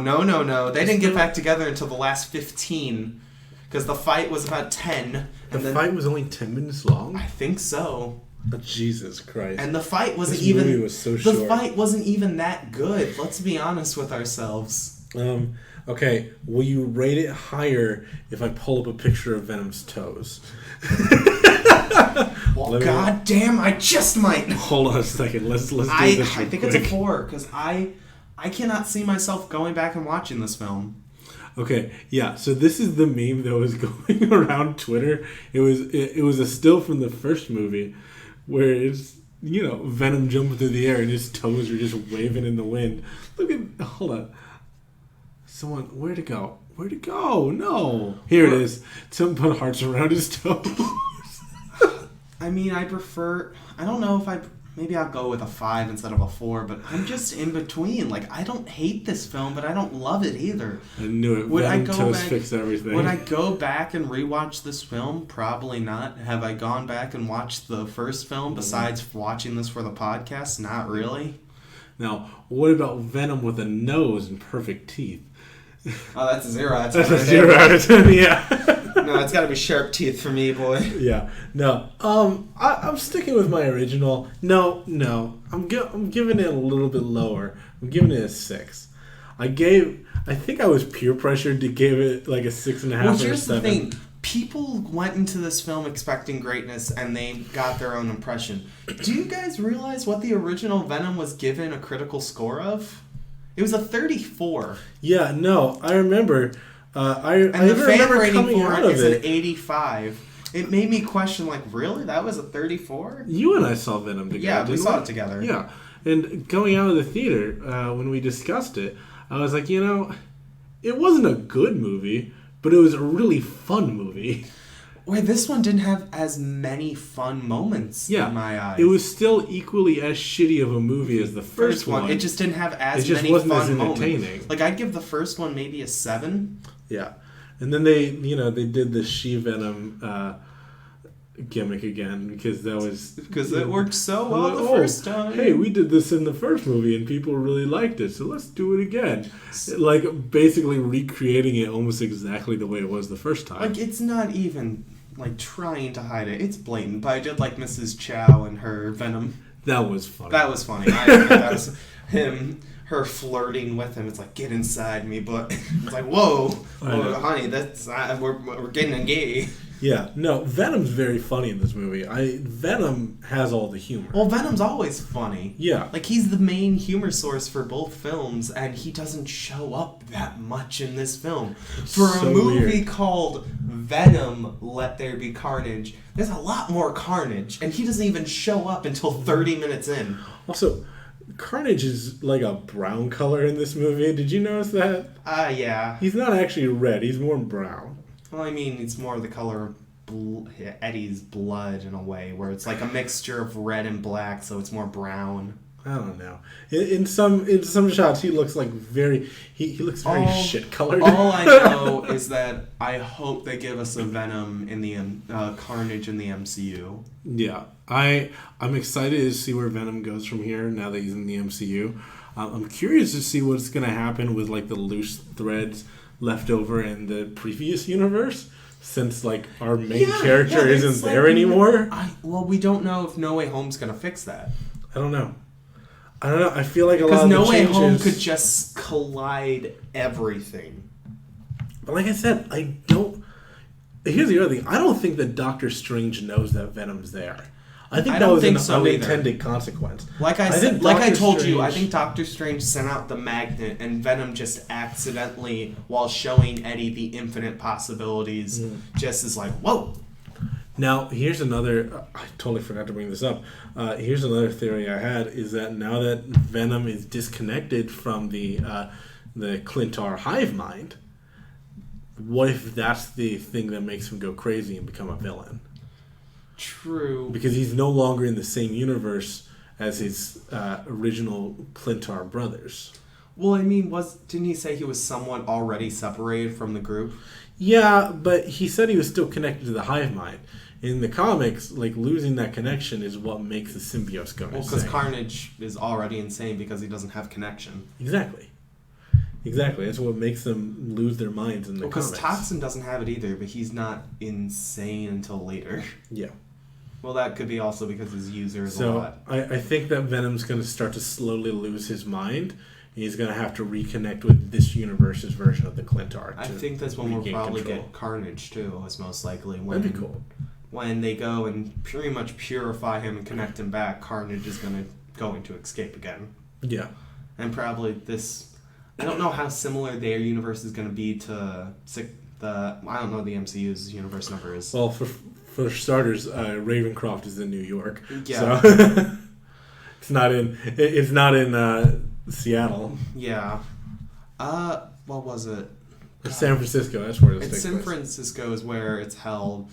They didn't get back together until the last 15. Because the fight was about 10. The fight was only 10 minutes long? I think so. But Jesus Christ. And the fight wasn't this movie was so short. The fight wasn't even that good. Let's be honest with ourselves. Okay, will you rate it higher if I pull up a picture of Venom's toes? Well, God damn, I just might. Hold on a second. Let's do this I think quick. It's a 4, because I cannot see myself going back and watching this film. Okay, yeah, so this is the meme that was going around Twitter. It was a still from the first movie where it's, Venom jumping through the air and his toes are just waving in the wind. Hold on. Someone, where'd it go? No. Here it is. Someone put hearts around his toes. I mean, I don't know if maybe I'll go with a 5 instead of a 4, but I'm just in between. Like, I don't hate this film, but I don't love it either. I knew it. Venom toes fix everything. Would I go back and rewatch this film? Probably not. Have I gone back and watched the first film besides watching this for the podcast? Not really. Now, what about Venom with a nose and perfect teeth? Oh, that's a 0. That's a 0 out of 10, yeah. No, it's got to be sharp teeth for me, boy. Yeah. No. I'm sticking with my original. No. I'm giving it a little bit lower. I'm giving it a 6. I think I was peer pressured to give it like a 6.5 or a 7. Well, here's the thing. People went into this film expecting greatness, and they got their own impression. Do you guys realize what the original Venom was given a critical score of? It was a 34. Yeah, no, I remember. And the fan rating for it is an 85. It made me question, like, really? That was a 34? You and I saw Venom together. Yeah, we saw it together. Yeah, and going out of the theater when we discussed it, I was like, it wasn't a good movie, but it was a really fun movie. Wait, this one didn't have as many fun moments in my eyes. It was still equally as shitty of a movie as the first one. It just didn't have as many fun moments. Like, I'd give the first one maybe a 7. Yeah. And then they did the She-Venom gimmick again because it worked so well the first time. Hey, we did this in the first movie and people really liked it, so let's do it again. Like, basically recreating it almost exactly the way it was the first time. Like, it's not even like trying to hide it. It's blatant. But I did like Mrs. Chow and her Venom. That was funny. I think that was her flirting with him. It's like, get inside me, but it's like, whoa, honey, that's we're getting engaged. Yeah, no, Venom's very funny in this movie. Venom has all the humor. Well, Venom's always funny. Yeah. Like, he's the main humor source for both films, and he doesn't show up that much in this film. For a movie called Venom, Let There Be Carnage, there's a lot more carnage, and he doesn't even show up until 30 minutes in. Also, Carnage is like a brown color in this movie. Did you notice that? Yeah. He's not actually red. He's more brown. Well, I mean, it's more the color of Eddie's blood in a way, where it's like a mixture of red and black, so it's more brown. I don't know. In some shots, he looks like he looks very shit colored. All I know is that I hope they give us a Venom in the Carnage in the MCU. Yeah, I'm excited to see where Venom goes from here now that he's in the MCU. I'm curious to see what's going to happen with like the loose threads left over in the previous universe, since like our main character isn't there anymore. Well, we don't know if No Way Home's gonna fix that. I don't know. I don't know. I feel like a lot because of No the Way changes... Home could just collide everything. But like I said, I don't... Here's the other thing. I don't think that Doctor Strange knows that Venom's there. I think that was an unintended consequence. Like I told you, I think Doctor Strange sent out the magnet, and Venom just accidentally, while showing Eddie the infinite possibilities, just is like, whoa. Now, here's another... I totally forgot to bring this up. Here's another theory I had, is that now that Venom is disconnected from the Clintar hive mind, what if that's the thing that makes him go crazy and become a villain? True. Because he's no longer in the same universe as his original Clintar brothers. Well, I mean, didn't he say he was somewhat already separated from the group? Yeah, but he said he was still connected to the hive mind. In the comics, like, losing that connection is what makes the symbiote go insane. Well, because Carnage is already insane because he doesn't have connection. Exactly. That's what makes them lose their minds in the comics. Because Toxin doesn't have it either, but he's not insane until later. Yeah. Well, that could be also because his user is a lot. I think that Venom's going to start to slowly lose his mind. He's going to have to reconnect with this universe's version of the Clintar. I think that's when we'll probably get Carnage, too, is most likely. That'd be cool. When they go and pretty much purify him and connect him back, Carnage is going to escape again. Yeah. And probably this... I don't know how similar their universe is going to be to I don't know the MCU's universe number is. Well, for starters, Ravencroft is in New York. Yeah. So it's not in Seattle. Yeah. What was it? San Francisco. That's where it's San Francisco is where it's held,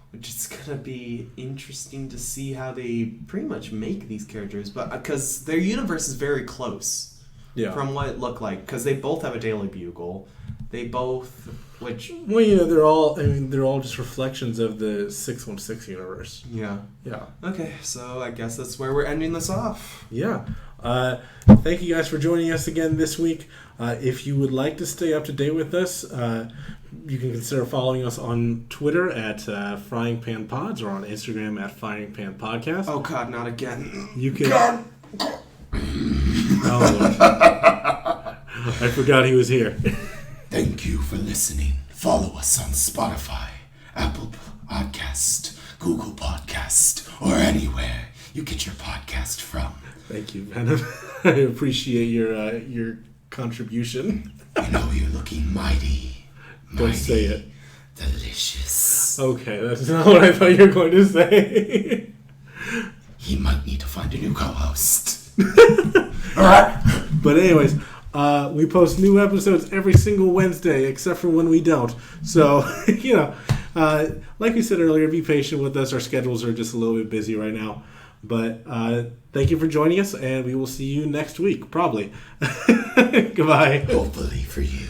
which is gonna be interesting to see how they pretty much make these characters, but because their universe is very close. Yeah. From what it looked like, because they both have a Daily Bugle. They both, well, they're all just reflections of the 616 universe. Yeah. Yeah. Okay, so I guess that's where we're ending this off. Yeah. Thank you guys for joining us again this week. If you would like to stay up to date with us, you can consider following us on Twitter at Frying Pan Pods or on Instagram at Frying Pan Podcast. Oh God, not again. You can. Oh, Lord. I forgot he was here. Thank you for listening. Follow us on Spotify, Apple Podcast, Google Podcast, or anywhere you get your podcast from. Thank you, Venom. I appreciate your contribution. You know you're looking mighty. Don't say it. Delicious. Okay, that's not what I thought you were going to say. He might need to find a new co-host. But anyways, we post new episodes every single Wednesday, except for when we don't. So, like we said earlier, be patient with us. Our schedules are just a little bit busy right now. But thank you for joining us, and we will see you next week, probably. Goodbye. Hopefully for you.